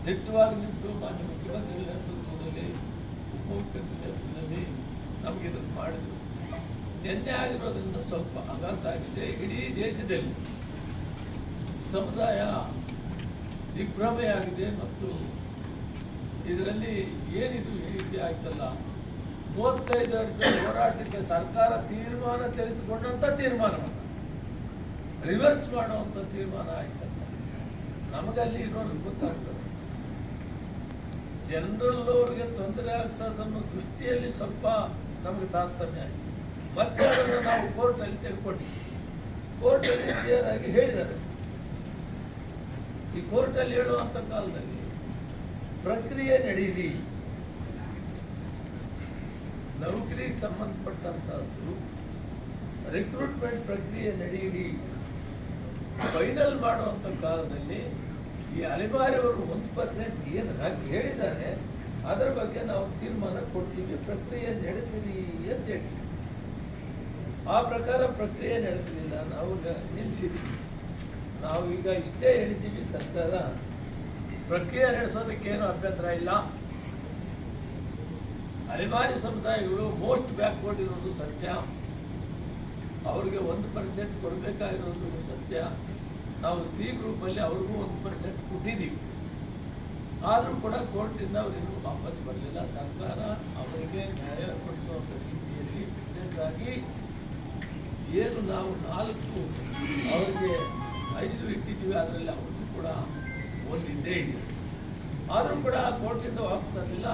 ದಿಟ್ಟವಾಗಿ ನಿಂತು ಮಾನ್ಯ ಮುಖ್ಯಮಂತ್ರಿಗಳ ನೇತೃತ್ವದಲ್ಲಿ, ಉಪಮುಖ್ಯಮಂತ್ರಿ ನೇತೃತ್ವದಲ್ಲಿ ನಮಗೆ ಇದನ್ನು ಮಾಡಿದರು. ನಿನ್ನೆ ಆಗಿರೋದ್ರಿಂದ ಸ್ವಲ್ಪ ಆಘಾತ ಆಗಿದೆ. ಇಡೀ ದೇಶದಲ್ಲಿ ಸಮುದಾಯ ದಿಗ್ಭ್ರಮೆಯಾಗಿದೆ. ಮತ್ತು ಇದರಲ್ಲಿ ಏನಿದು ಈ ರೀತಿ ಆಯ್ತಲ್ಲ, 35 ವರ್ಷದ ಹೋರಾಟಕ್ಕೆ ಸರ್ಕಾರ ತೀರ್ಮಾನ ತೆಗೆದುಕೊಂಡಂಥ ತೀರ್ಮಾನವನ್ನು ರಿವರ್ಸ್ ಮಾಡುವಂಥ ತೀರ್ಮಾನ ಆಯ್ತಲ್ಲ, ನಮಗಲ್ಲಿ ಇರೋರಿಗೆ ಗೊತ್ತಾಗ್ತದೆ. ಜನರಲ್ ಅವರಿಗೆ ತೊಂದರೆ ಆಗ್ತದೆ ಅನ್ನೋ ದೃಷ್ಟಿಯಲ್ಲಿ ಸ್ವಲ್ಪ ನಮಗೆ ತಾರತಮ್ಯ ಆಯಿತು. ಮತ್ತೆ ಅದನ್ನು ನಾವು ಕೋರ್ಟಲ್ಲಿ ತೆಗೆದುಕೊಂಡಿದ್ವಿ. ಕೋರ್ಟಲ್ಲಿ ಕ್ಲಿಯರ್ ಆಗಿ ಹೇಳಿದ್ದಾರೆ. ಈ ಕೋರ್ಟಲ್ಲಿ ಹೇಳುವಂಥ ಕಾಲದಲ್ಲಿ ಪ್ರಕ್ರಿಯೆ ನಡೀಲಿ, ನೌಕರಿಗೆ ಸಂಬಂಧಪಟ್ಟಂಥದ್ದು ರಿಕ್ರೂಟ್ಮೆಂಟ್ ಪ್ರಕ್ರಿಯೆ ನಡೀಲಿ, ಫೈನಲ್ ಮಾಡುವಂಥ ಕಾಲದಲ್ಲಿ ಈ ಅಲೆಮಾರಿಯವರು 1% ಏನು ಹಾಕಿ ಹೇಳಿದ್ದಾರೆ ಅದರ ಬಗ್ಗೆ ನಾವು ತೀರ್ಮಾನ ಕೊಡ್ತೀವಿ, ಪ್ರಕ್ರಿಯೆ ನಡೆಸಿರಿ ಅಂತ ಹೇಳಿ. ಆ ಪ್ರಕಾರ ಪ್ರಕ್ರಿಯೆ ನಡೆಸಲಿಲ್ಲ, ನಾವು ನಿಲ್ಲಿಸಿದ್ದೀವಿ. ನಾವು ಈಗ ಇಷ್ಟೇ ಹೇಳಿದ್ದೀವಿ, ಸರ್ಕಾರ ಪ್ರಕ್ರಿಯೆ ನಡೆಸೋದಕ್ಕೇನು ಅಭ್ಯಂತರ ಇಲ್ಲ. ಅಲೆಮಾರಿ ಸಮುದಾಯಗಳು ಮೋಸ್ಟ್ ಬ್ಯಾಕ್ವರ್ಡ್ ಇರೋದು ಸತ್ಯ, ಅವ್ರಿಗೆ 1% ಕೊಡಬೇಕಾಗಿರೋದು ಸತ್ಯ. ನಾವು C ಗ್ರೂಪಲ್ಲಿ ಅವ್ರಿಗೂ 1% ಕೊಟ್ಟಿದ್ದೀವಿ. ಆದರೂ ಕೂಡ ಕೋರ್ಟಿಂದ ಅವರಿನ್ನೂ ವಾಪಸ್ ಬರಲಿಲ್ಲ. ಸರ್ಕಾರ ಅವರಿಗೆ ನ್ಯಾಯ ಕೊಡಿಸುವಂಥ ರೀತಿಯಲ್ಲಿ ಫಿಟ್ನೆಸ್ ಆಗಿ ಏನು ನಾವು 4 ಅವರಿಗೆ 5 ಇಟ್ಟಿದ್ದೀವಿ, ಅದರಲ್ಲಿ ಅವ್ರಿಗೂ ಕೂಡ ಒಂದಿದ್ದೇ ಇದೆ. ಆದರೂ ಕೂಡ ಕೋರ್ಟಿಂದ ವಾಪಸ್ ಬರಲಿಲ್ಲ.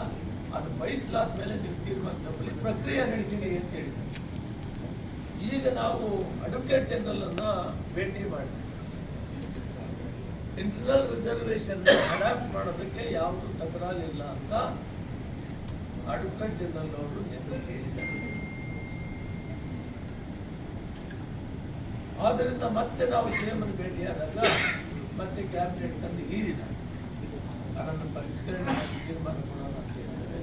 ಅದು ಬಯಸಲಾದ ಮೇಲೆ ನೀವು ತೀರ್ಮಾನ ತಗೊಳ್ಳಿ, ಪ್ರಕ್ರಿಯೆ ನಡೆಸಿರಿ ಅಂತ ಹೇಳಿದ್ದಾರೆ. ಈಗ ನಾವು ಅಡ್ವೊಕೇಟ್ ಜನರಲನ್ನು ಭೇಟಿ ಮಾಡಿದ್ವಿ. ಇಂಟರ್ನಲ್ ರಿಸರ್ವೇಷನ್ ಅಡಾಪ್ಟ್ ಮಾಡೋದಕ್ಕೆ ಯಾವುದೂ ತಕರಾರಿಲ್ಲ ಅಂತ ಅಡ್ವೊಕೇಟ್ ಜನರಲ್ ಅವರು ಹೇಳಿದ್ದಾರೆ. ಆದ್ದರಿಂದ ಮತ್ತೆ ನಾವು CM ಭೇಟಿಯಾದಾಗ ಮತ್ತೆ ಕ್ಯಾಬಿನೆಟ್ ತಂದು ಈ ದಿನ ಅದನ್ನು ಪರಿಷ್ಕರಣೆ ಮಾಡಿ ತೀರ್ಮಾನ ಕೊಡೋಣ ಅಂತ ಹೇಳಿದ್ದಾರೆ.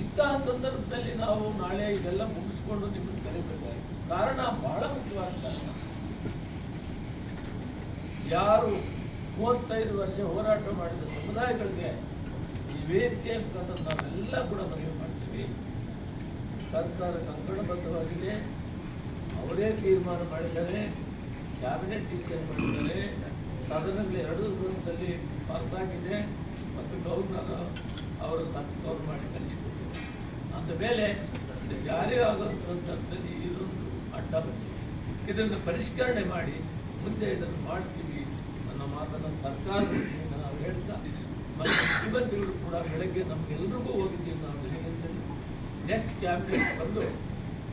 ಇಂತಹ ಸಂದರ್ಭದಲ್ಲಿ ನಾವು ನಾಳೆ ಇದೆಲ್ಲ ಮುಗಿಸ್ಕೊಂಡು ನಿಮ್ಮನ್ನು ಕರೀಬೇಕಾಗಿತ್ತು. ಕಾರಣ ಬಹಳ ಮುಖ್ಯವಾದ ಕಾರಣ, ಯಾರು 35 ವರ್ಷ ಹೋರಾಟ ಮಾಡಿದ ಸಮುದಾಯಗಳಿಗೆ ಈ ವೇದಿಕೆ ಮುಖಾಂತರ ನಾವೆಲ್ಲ ಕೂಡ ಮನವಿ ಮಾಡ್ತೀವಿ. ಸರ್ಕಾರ ಕಂಕಣಬದ್ಧವಾಗಿದೆ, ಅವರೇ ತೀರ್ಮಾನ ಮಾಡಿದ್ದಾರೆ, ಕ್ಯಾಬಿನೆಟ್ ಡಿಸಿಷನ್ ಮಾಡಿದ್ದಾರೆ, ಸದನದಲ್ಲಿ 2 ಸದನದಲ್ಲಿ ಪಾಸಾಗಿದೆ ಮತ್ತು ಗವರ್ನರ್ ಅವರು ಸಂತಕವನ್ನು ಮಾಡಿ ಕಳಿಸಿಕೊಟ್ಟಿದ್ದಾರೆ. ಅಂದ ಮೇಲೆ ಇದು ಜಾರಿ ಆಗುವಂಥದ್ದಲ್ಲಿ ಇದೊಂದು ಅಡ್ಡ ಬಂದಿದೆ. ಇದನ್ನು ಪರಿಷ್ಕರಣೆ ಮಾಡಿ ಮುಂದೆ ಇದನ್ನು ಮಾಡ್ತೀವಿ ಅನ್ನೋ ಮಾತನ್ನು ಸರ್ಕಾರದ ವತಿಯಿಂದ ನಾವು ಹೇಳ್ತಾ, ಮತ್ತು ಮುಖ್ಯಮಂತ್ರಿಗಳು ಕೂಡ ಬೆಳಗ್ಗೆ ನಮಗೆಲ್ಲರಿಗೂ ಹೋಗಿದ್ದೀವಿ. ನಾವು ಬೆಳಗ್ಗೆ ನೆಕ್ಸ್ಟ್ ಕ್ಯಾಬಿನೆಟ್ ಬಂದು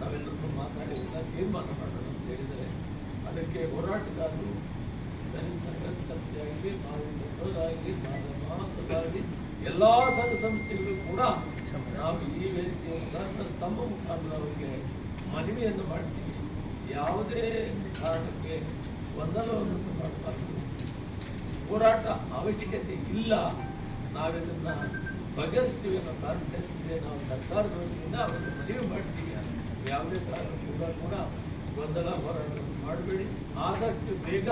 ನಾವೆಲ್ಲರಿಗೂ ಮಾತಾಡಿ ಎಲ್ಲ ತೀರ್ಮಾನ ಮಾಡೋಣ ಅಂತ ಹೇಳಿದರೆ, ಅದಕ್ಕೆ ಹೋರಾಟಗಾರರು ದಲಿತ ಸಂಘರ್ಷ ಸಮಿತಿಯಾಗಲಿ, ಮಾನವ ಆಗಲಿ, ಮಹಾಸಭಾ ಆಗಲಿ ಎಲ್ಲ ಸಂಘ ಸಂಸ್ಥೆಗಳು ಕೂಡ ನಾವು ಈ ವೇದಿಕೆಯ ಮುಖಾಂತರ ತಮ್ಮ ಮುಖಾಂತರ ಅವರಿಗೆ ಮನವಿಯನ್ನು ಮಾಡ್ತೀವಿ. ಯಾವುದೇ ಕಾರಣಕ್ಕೆ ಗೊಂದಲವನ್ನು ಮಾಡಬಾರ್ದು. ಹೋರಾಟ ಅವಶ್ಯಕತೆ ಇಲ್ಲ, ನಾವಿದನ್ನು ಬಗೆಹರಿಸ್ತೀವಿ ಅನ್ನೋ ಕಾನ್ಫಿಡೆನ್ಸ್ ಇದೆ. ನಾವು ಸರ್ಕಾರದ ವತಿಯಿಂದ ಅವರಿಗೆ ಮನವಿ ಮಾಡ್ತೀವಿ. ಯಾವುದೇ ಕಾರಣಕ್ಕೂ ಕೂಡ ಗೊಂದಲ ಹೋರಾಟ ಮಾಡಬೇಡಿ, ಆದಷ್ಟು ಬೇಗ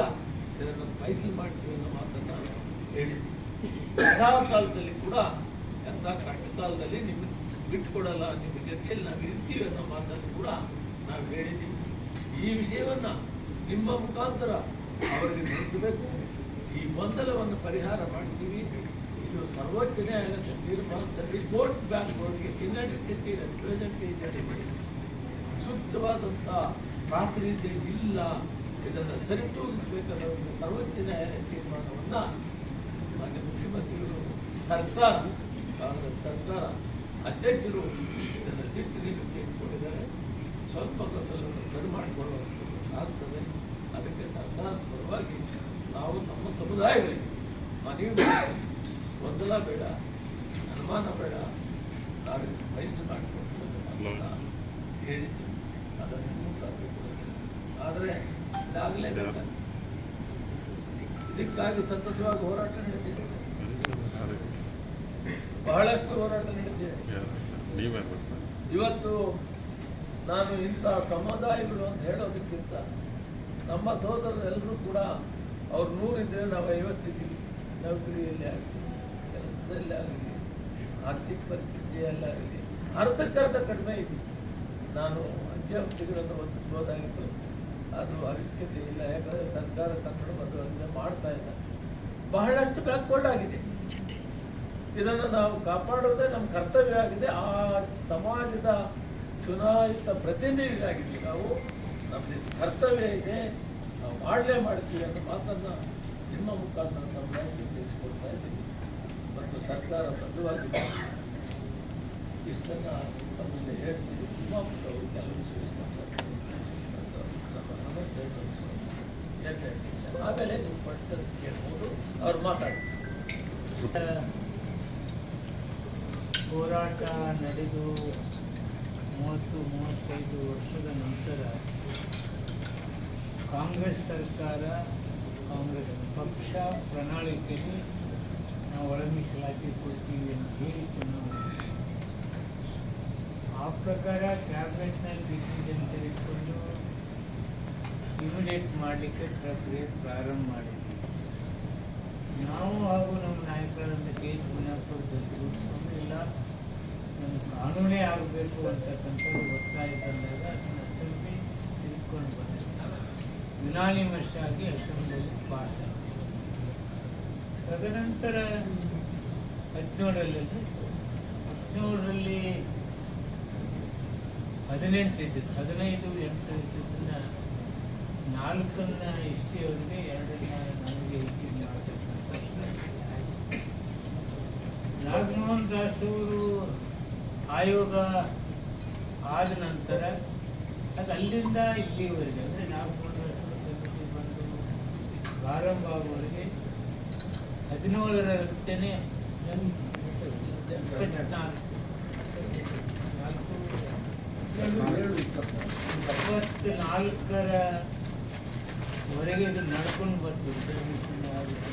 ಇದನ್ನು ಫೈಸಲ್ ಮಾಡ್ತೀವಿ ಅನ್ನೋ ಮಾತನ್ನು ಹೇಳಿ, ಯಾವ ಕಾಲದಲ್ಲಿ ಕೂಡ ಎಂಥ ಕಷ್ಟ ಕಾಲದಲ್ಲಿ ನಿಮಗೆ ಬಿಟ್ಟುಕೊಡಲ್ಲ, ನಿಮ್ಮ ಜೊತೆಯಲ್ಲಿ ನಾವು ಇರ್ತೀವಿ ಅನ್ನೋ ಮಾತನ್ನು ಕೂಡ ನಾವು ಹೇಳಿದ್ದೀವಿ. ಈ ವಿಷಯವನ್ನು ನಿಮ್ಮ ಮುಖಾಂತರ ಅವರಿಗೆ ತಿಳಿಸಬೇಕು. ಈ ಗೊಂದಲವನ್ನು ಪರಿಹಾರ ಮಾಡ್ತೀವಿ. ಇದು ಸರ್ವೋಚ್ಚ ನ್ಯಾಯಾಲಯದ ತೀರ್ಮಾನದ ರಿಪೋರ್ಟ್ ಬ್ಯಾಂಕ್ ಬೋರ್ಡ್ಗೆ ಇನ್ಅಡಿಕ್ವಿಟಿ ರೆಪ್ರೆಸೆಂಟೇಷನ್ ಸೂಕ್ತವಾದಂಥ ಪ್ರಾತಿನಿಧ್ಯ ಇಲ್ಲ, ಇದನ್ನು ಸರಿತೂಗಿಸಬೇಕಾದ ಒಂದು ಸರ್ವೋಚ್ಚ ನ್ಯಾಯಾಲಯ ತೀರ್ಮಾನವನ್ನು ಮಾನ್ಯ ಮುಖ್ಯಮಂತ್ರಿಗಳು, ಸರ್ಕಾರ, ಕಾಂಗ್ರೆಸ್ ಸರ್ಕಾರ ಅಧ್ಯಕ್ಷರು ಇದನ್ನು ದಿಟ್ಟಿನಲ್ಲಿ ತೆಗೆದುಕೊಂಡಿದ್ದಾರೆ. ಸ್ವಲ್ಪ ಗೊಂದಲವನ್ನು ಸರಿ ಮಾಡಿಕೊಳ್ಳುವಂಥದ್ದು ಆಗ್ತದೆ. ಅದಕ್ಕೆ ಸರ್ಕಾರದ ಪರವಾಗಿ ನಾವು ನಮ್ಮ ಸಮುದಾಯಗಳಿಗೆ ಮನವಿ ಮಾಡ್ತೀವಿ. ಗೊಂದಲ ಬೇಡ, ಅನುಮಾನ ಬೇಡ, ನಾವು ಫೈಸಲ್ ಮಾಡಿಕೊಡ್ತೀವಿ ಹೇಳಿದ್ದೀವಿ. ಅದನ್ನು ಆದರೆ ಇದಾಗಲೇ ಬೇಡ. ಇದಕ್ಕಾಗಿ ಸತತವಾಗಿ ಹೋರಾಟ ನಡೆದಿದೆ, ಬಹಳಷ್ಟು ಹೋರಾಟ ನಡೆದಿದೆ. ಇವತ್ತು ನಾನು ಇಂಥ ಸಮುದಾಯಗಳು ಅಂತ ಹೇಳೋದಕ್ಕಿಂತ ನಮ್ಮ ಸಹೋದರರೆಲ್ಲರೂ ಕೂಡ ಅವ್ರು 100 ಇದ್ದರೆ ನಾವು 50 ಇದ್ದೀವಿ. ನೌಕರಿಯಲ್ಲಿ ಆಗಲಿ, ಕೆಲಸದಲ್ಲಿ ಆಗಲಿ, ಆರ್ಥಿಕ ಪರಿಸ್ಥಿತಿಯಲ್ಲಾಗಲಿ ಅರ್ಧಕ್ಕರ್ಧ ಕಡಿಮೆ ಇದ್ದೀವಿ. ನಾನು ಅಂಚೆಗಳನ್ನು ಒದಗಿಸ್ಬೋದಾಗಿತ್ತು, ಅದು ಅವಶ್ಯಕತೆ ಇಲ್ಲ. ಯಾಕಂದರೆ ಸರ್ಕಾರ ಕನ್ನಡ ಮತ್ತು ಅದನ್ನು ಮಾಡ್ತಾ ಇಲ್ಲ. ಬಹಳಷ್ಟು ಬ್ಯಾಕ್ವರ್ಡ್ ಆಗಿದೆ. ಇದನ್ನು ನಾವು ಕಾಪಾಡುವುದೇ ನಮ್ಮ ಕರ್ತವ್ಯ ಆಗಿದೆ. ಆ ಸಮಾಜದ ಚುನಾಯಿತ ಪ್ರತಿನಿಧಿಗಳಾಗಿದ್ದೀವಿ ನಾವು. ನಮ್ಮದು ಕರ್ತವ್ಯ ಇದೆ, ನಾವು ಮಾಡಲೇ ಮಾಡ್ತೀವಿ ಅನ್ನೋ ಮಾತನ್ನು ನಿಮ್ಮ ಮುಖಾಂತರ ಸಮುದಾಯಕ್ಕೆ ತಿಳಿಸ್ಕೊಡ್ತಾ ಇದ್ದೀವಿ. ಮತ್ತು ಸರ್ಕಾರ ಬದ್ಧವಾಗಿದೆ. ಇಷ್ಟನ್ನು ನಮ್ಮಲ್ಲಿ ಹೇಳ್ತೀವಿ. ನಿಮ್ಮ ಅವರು ಕೆಲವು ವಿಶೇಷ ಆಮೇಲೆ ನೀವು ಕ್ವಶನ್ಸ್ ಕೇಳ್ಬೋದು, ಅವ್ರು ಮಾತಾಡಿ. ಹೋರಾಟ ನಡೆದು 30-35 ವರ್ಷದ ನಂತರ ಕಾಂಗ್ರೆಸ್ ಸರ್ಕಾರ, ಕಾಂಗ್ರೆಸ್ ಪಕ್ಷ ಪ್ರಣಾಳಿಕೆಯಲ್ಲಿ ನಾವು ಒಳ ಮೀಸಲಾತಿ ಕೊಡ್ತೀವಿ ಅಂತ ಹೇಳಿ ಚುನಾವಣೆ, ಆ ಪ್ರಕಾರ ಕ್ಯಾಬಿನೆಟ್ನಲ್ಲಿ ಡಿಸಿಷನ್ ತೆಗೆದುಕೊಂಡು ಇಮಿಡಿಯೇಟ್ ಮಾಡಲಿಕ್ಕೆ ಪ್ರಕ್ರಿಯೆ ಪ್ರಾರಂಭ ಮಾಡಿದ್ವಿ. ನಾವು ಹಾಗೂ ನಮ್ಮ ನಾಯಕರಾದಂಥ ಕೆ ಎಚ್ ಮುನಿಯಪ್ಪರು ಜೊತೆಗೂಡಿಸ್ಕೊಂಡು ಇಲ್ಲ, ನಮ್ಮ ಕಾನೂನೇ ಆಗಬೇಕು ಅಂತಕ್ಕಂಥ ಒತ್ತಾಯ ಬಂದಾಗ ಅದನ್ನು ಅಸೆಂಬ್ಲಿ ತಿಳ್ಕೊಂಡು ಬಂದಿದೆ. ಯುನಾನಿಮಸ್ ಆಗಿ ಅಸೆಂಬ್ಲಿಯಲ್ಲಿ ಪಾಸ್ ಆಗಿದೆ. ತದನಂತರ 17ರಲ್ಲಿ 18 ಇದ್ದಿದ್ದು, 15 8 ಇದ್ದದನ್ನು 4 ಇಷ್ಟಿಯವರಿಗೆ 2 ನನಗೆ ಇಷ್ಟು ಮಾಡತಕ್ಕಂಥ ನಾಗಮೋಹನ್ ದಾಸ್ ಅವರು ಆಯೋಗ ಆದ ನಂತರ ಅದು ಅಲ್ಲಿಂದ ಇಲ್ಲಿವರೆಗೆ, ಅಂದರೆ ನಾಗಮೋಹನ್ ದಾಸ್ ಕಮಿಟಿ ಬಂದು ಪ್ರಾರಂಭ ಆಗುವವರೆಗೆ 17ರವರೆಗೆ 24ರವರೆಗೆ ಇದು ನಡ್ಕೊಂಡು ಬರ್ತದೆ ರಿಸರ್ವೇಷನ್ ಆಗುತ್ತೆ.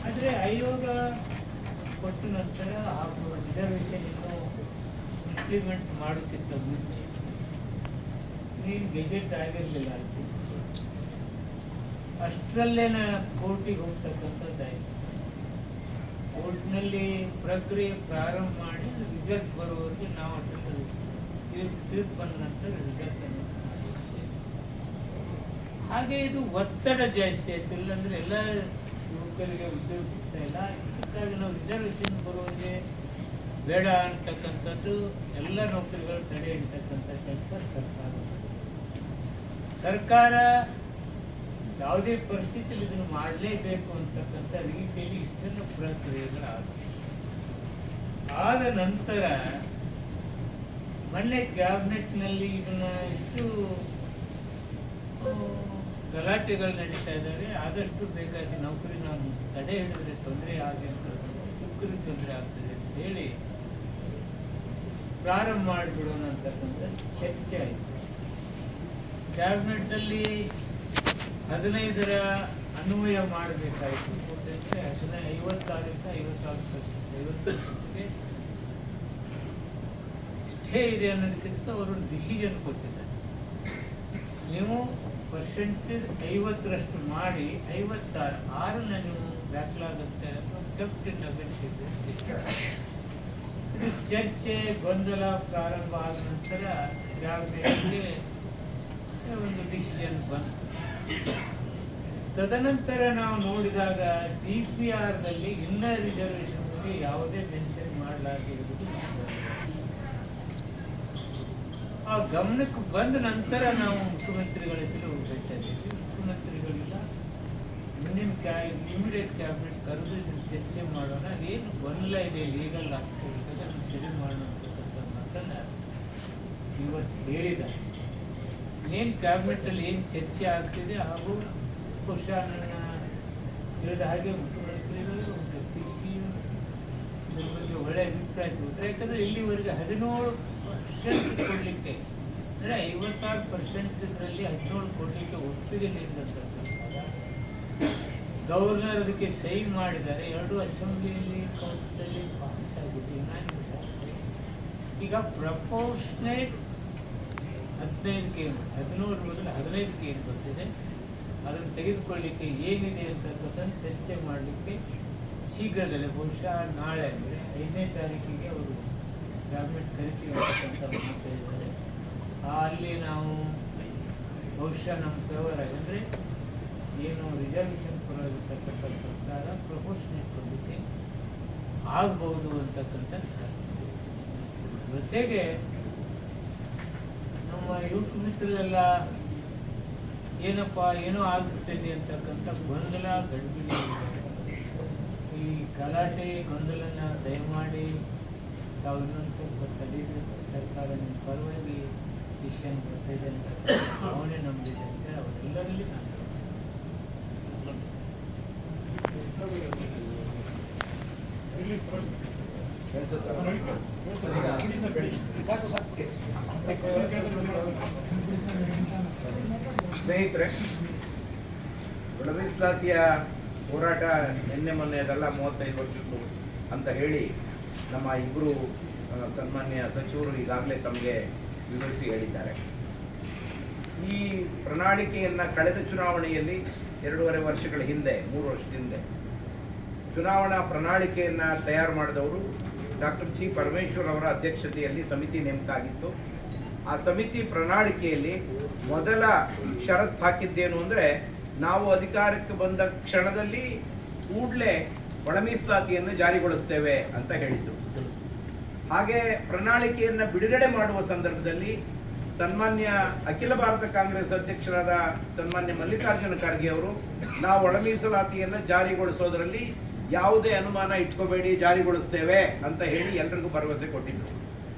ಆದರೆ ಆಯೋಗ ಕೊಟ್ಟ ನಂತರ ಹಾಗೂ ರಿಸರ್ವೇಷನ್ ಇನ್ನೂ ಇಂಪ್ಲಿಮೆಂಟ್ ಮಾಡುತ್ತಿದ್ದ ಮುಂಚೆ ನೀನು ಗೆಜೆಟ್ ಆಗಿರಲಿಲ್ಲ. ಅಷ್ಟರಲ್ಲೇನ ಕೋರ್ಟಿಗೆ ಹೋಗ್ತಕ್ಕಂಥದ್ದಾಯಿತು. ಕೋರ್ಟ್ನಲ್ಲಿ ಪ್ರಕ್ರಿಯೆ ಪ್ರಾರಂಭ ಮಾಡಿ ರಿಸಲ್ಟ್ ಬರುವವರೆಗೆ ನಾವು ಅದನ್ನು ತೀರ್ಪು ಬಂದ ನಂತರ ರಿಸಲ್ಟನ್ನು ಹಾಗೆ ಇದು ಒತ್ತಡ ಜಾಸ್ತಿ ಆಯ್ತು. ಇಲ್ಲಾಂದರೆ ಎಲ್ಲ ಯುವಕರಿಗೆ ಉದ್ಯೋಗ ಸಿಗ್ತಾ ಇಲ್ಲ. ಇದಕ್ಕಾಗಿ ನಾವು ರಿಸರ್ವೇಷನ್ ಬರುವವರೆಗೆ ಬೇಡ ಅಂತಕ್ಕಂಥದ್ದು, ಎಲ್ಲ ನೌಕರಿಗಳು ತಡೆ ಹಿಡಿತಕ್ಕಂಥ ಕೆಲಸ ಸರ್ಕಾರ ಯಾವುದೇ ಪರಿಸ್ಥಿತಿಯಲ್ಲಿ ಇದನ್ನು ಮಾಡಲೇಬೇಕು ಅಂತಕ್ಕಂಥ ರೀತಿಯಲ್ಲಿ ಇಷ್ಟೆಲ್ಲ ಪ್ರಕ್ರಿಯೆಗಳಾಗುತ್ತೆ. ಆದ ನಂತರ ಮೊನ್ನೆ ಕ್ಯಾಬಿನೆಟ್ನಲ್ಲಿ ಇದನ್ನು ಎಷ್ಟು ಗಲಾಟೆಗಳು ನಡೀತಾ ಇದ್ದಾರೆ. ಆದಷ್ಟು ಬೇಕಾಗಿ ನೌಕರಿ ನಾವು ತಡೆ ಹಿಡಿದ್ರೆ ತೊಂದರೆ ಆಗಿ ಅಂತ ರೈತರಿಗೆ ತೊಂದರೆ ಆಗ್ತದೆ ಅಂತ ಹೇಳಿ ಪ್ರಾರಂಭ ಮಾಡಿಬಿಡೋಣ ಅಂತಕ್ಕಂಥ ಚರ್ಚೆ ಆಯಿತು. ಕ್ಯಾಬಿನೆಟ್ಟಲ್ಲಿ 15ರ ಅನ್ವಯ ಮಾಡಬೇಕಾಯಿತು. ಕೊಟ್ಟಂತೆ 56ರಿಂದ 56%ಗೆ ಸ್ಟೇ ಇದೆ ಅನ್ನೋದಕ್ಕಿಂತ ಅವರು ಡಿಸಿಷನ್ ಕೊಟ್ಟಿದ್ದಾರೆ. ನೀವು ಪರ್ಸೆಂಟೇಜ್ 50ರಷ್ಟು ಮಾಡಿ 56ನ್ನ ನೀವು ದಾಖಲಾಗುತ್ತೆ ಅಂತ ಕೆಪ್ಟನ್ ಅಗತ್ಯತೆ. ಇದು ಚರ್ಚೆ ಗೊಂದಲ ಪ್ರಾರಂಭ ಆದ ನಂತರ ಕ್ಯಾಬಿನೆಟ್ಗೆ ಒಂದು ಡಿಸಿಷನ್ ಬಂತು. ತದನಂತರ ನಾವು ನೋಡಿದಾಗ DPRನಲ್ಲಿ ಇನ್ನರ್ ರಿಸರ್ವೇಷನ್ ಬಗ್ಗೆ ಯಾವುದೇ ಮೆನ್ಷನ್ ಮಾಡಲಾಗಿರುವುದು ಆ ಗಮನಕ್ಕೆ ಬಂದ ನಂತರ ನಾವು ಮುಖ್ಯಮಂತ್ರಿಗಳ ಹತ್ರ ಭೇಟಿಯಾಗಿದ್ವಿ. ಮುಖ್ಯಮಂತ್ರಿಗಳಿಲ್ಲ, ಇಮಿಡಿಯೇಟ್ ಕ್ಯಾಬಿನೆಟ್ ಕರೆದು ಚರ್ಚೆ ಮಾಡೋಣ, ಏನು ಗೊಂದಲ ಇದೆ ಲೀಗಲ್ ಆಗ್ತದೆ ಸರಿ ಮಾಡೋಣ ಅಂತಕ್ಕಂಥ ಮಾತನ್ನು ಇವತ್ತು ಹೇಳಿದ್ದಾರೆ. ಏನು ಕ್ಯಾಬಿನೆಟ್ಟಲ್ಲಿ ಏನು ಚರ್ಚೆ ಆಗ್ತಿದೆ ಹಾಗೂ ಬಹುಶಃ ನನ್ನ ಹೇಳಿದ ಹಾಗೆ ಮುಖ್ಯಮಂತ್ರಿಗಳು ಜಗದೀಶಿ ಇದ್ರ ಬಗ್ಗೆ ಒಳ್ಳೆ ಅಭಿಪ್ರಾಯ ತೋರಿದ್ರೆ. ಯಾಕಂದರೆ ಇಲ್ಲಿವರೆಗೆ 17% ಕೊಡಲಿಕ್ಕೆ ಅಂದರೆ 56%ರಲ್ಲಿ 17 ಕೊಡಲಿಕ್ಕೆ ಒಪ್ಪಿಗೆ ನೀಡಿದಂಥ ಸರ್ಕಾರ, ಗವರ್ನರ್ ಅದಕ್ಕೆ ಸಹಿ ಮಾಡಿದ್ದಾರೆ. 2 ಅಸೆಂಬ್ಲಿಯಲ್ಲಿ ಕೌನ್ಸಿಲಲ್ಲಿ ಪಾಸ್ ಆಗಿದೆ, ಯುನಾನಿಮಸ್ ಆಗಿದೆ. ಈಗ ಪ್ರಪೋರ್ಷನೇಟ್ 15ಕ್ಕೆ 17 ಬದಲು 15ಕ್ಕೆ ಏನು ಬರ್ತಿದೆ ಅದನ್ನು ತೆಗೆದುಕೊಳ್ಳಿಕ್ಕೆ ಏನಿದೆ ಅಂತಕ್ಕಂಥ ಚರ್ಚೆ ಮಾಡಲಿಕ್ಕೆ ಶೀಘ್ರದಲ್ಲೇ ಬಹುಶಃ ನಾಳೆ ಅಂದರೆ 5ನೇ ತಾರೀಕಿಗೆ ಅವರು ಕ್ಯಾಬಿನೆಟ್ ಕರಿತೀವಿ ಅಂತಕ್ಕಂಥ ಮಾತಾಡಿದ್ದಾರೆ. ಅಲ್ಲಿ ನಾವು ಬಹುಶಃ ನಮ್ಮ ಫೇವರ್ ಆಗಿ ಅಂದರೆ ಏನು ರಿಸರ್ವೇಷನ್ ಪರವಾಗಿರ್ತಕ್ಕಂಥ ಸರ್ಕಾರ ಪ್ರಪೋರ್ಷನೇಟ್ ಕೊಡಲಿಕ್ಕೆ ಆಗ್ಬೋದು ಅಂತಕ್ಕಂಥ ಜೊತೆಗೆ ನಮ್ಮ ಯುವಕ ಮಿತ್ರರೆಲ್ಲ ಏನೋ ಆಗ್ಬಿಟ್ಟಿದೆ ಅಂತಕ್ಕಂಥ ಗೊಂದಲ ಗಡಿಬಿಡಿ. ಈ ಗಲಾಟೆ ಗೊಂದಲನ ದಯಮಾಡಿ ತಾವು ಇನ್ನೊಂದು ಸ್ವಲ್ಪ ತಡೀಬೇಕು. ಸರ್ಕಾರ ನಿಮ್ಮ ಪರವಾಗಿ ಡಿಸಿಷನ್ ಬರ್ತಿದೆ ಅಂತ ಭಾವನೆ ನಮ್ಮದಿದೆ ಅಂತ ಅವರೆಲ್ಲರಲ್ಲಿ ನಾನು ಸ್ನೇಹಿತರೆ, ಒಳ ಮೀಸಲಾತಿಯ ಹೋರಾಟ ನಿನ್ನೆ ಮೊನ್ನೆ ಅದೆಲ್ಲ 35 ವರ್ಷದ್ದು ಅಂತ ಹೇಳಿ ನಮ್ಮ ಇಬ್ಬರು ಸನ್ಮಾನ್ಯ ಸಚಿವರು ಈಗಾಗಲೇ ತಮಗೆ ವಿವರಿಸಿ ಹೇಳಿದ್ದಾರೆ. ಈ ಪ್ರಣಾಳಿಕೆಯನ್ನು ಕಳೆದ ಚುನಾವಣೆಯಲ್ಲಿ 2.5 ವರ್ಷಗಳ ಹಿಂದೆ 3 ವರ್ಷದ ಹಿಂದೆ ಚುನಾವಣಾ ಪ್ರಣಾಳಿಕೆಯನ್ನು ತಯಾರು ಮಾಡಿದವರು ಡಾಕ್ಟರ್ ಜಿ ಪರಮೇಶ್ವರ್ ಅವರ ಅಧ್ಯಕ್ಷತೆಯಲ್ಲಿ ಸಮಿತಿ ನೇಮಕ ಆಗಿತ್ತು. ಆ ಸಮಿತಿ ಪ್ರಣಾಳಿಕೆಯಲ್ಲಿ ಮೊದಲ ಷರತ್ತು ಹಾಕಿದ್ದೇನು ಅಂದರೆ, ನಾವು ಅಧಿಕಾರಕ್ಕೆ ಬಂದ ಕ್ಷಣದಲ್ಲಿ ಕೂಡಲೇ ಒಳ ಮೀಸಲಾತಿಯನ್ನು ಜಾರಿಗೊಳಿಸ್ತೇವೆ ಅಂತ ಹೇಳಿದ್ದು. ಹಾಗೆ ಪ್ರಣಾಳಿಕೆಯನ್ನು ಬಿಡುಗಡೆ ಮಾಡುವ ಸಂದರ್ಭದಲ್ಲಿ ಸನ್ಮಾನ್ಯ ಅಖಿಲ ಭಾರತ ಕಾಂಗ್ರೆಸ್ ಅಧ್ಯಕ್ಷರಾದ ಸನ್ಮಾನ್ಯ ಮಲ್ಲಿಕಾರ್ಜುನ ಖರ್ಗೆ ಅವರು, ನಾವು ಒಳ ಮೀಸಲಾತಿಯನ್ನು ಜಾರಿಗೊಳಿಸೋದರಲ್ಲಿ ಯಾವುದೇ ಅನುಮಾನ ಇಟ್ಕೋಬೇಡಿ, ಜಾರಿಗೊಳಿಸ್ತೇವೆ ಅಂತ ಹೇಳಿ ಎಲ್ರಿಗೂ ಭರವಸೆ ಕೊಟ್ಟಿದ್ರು.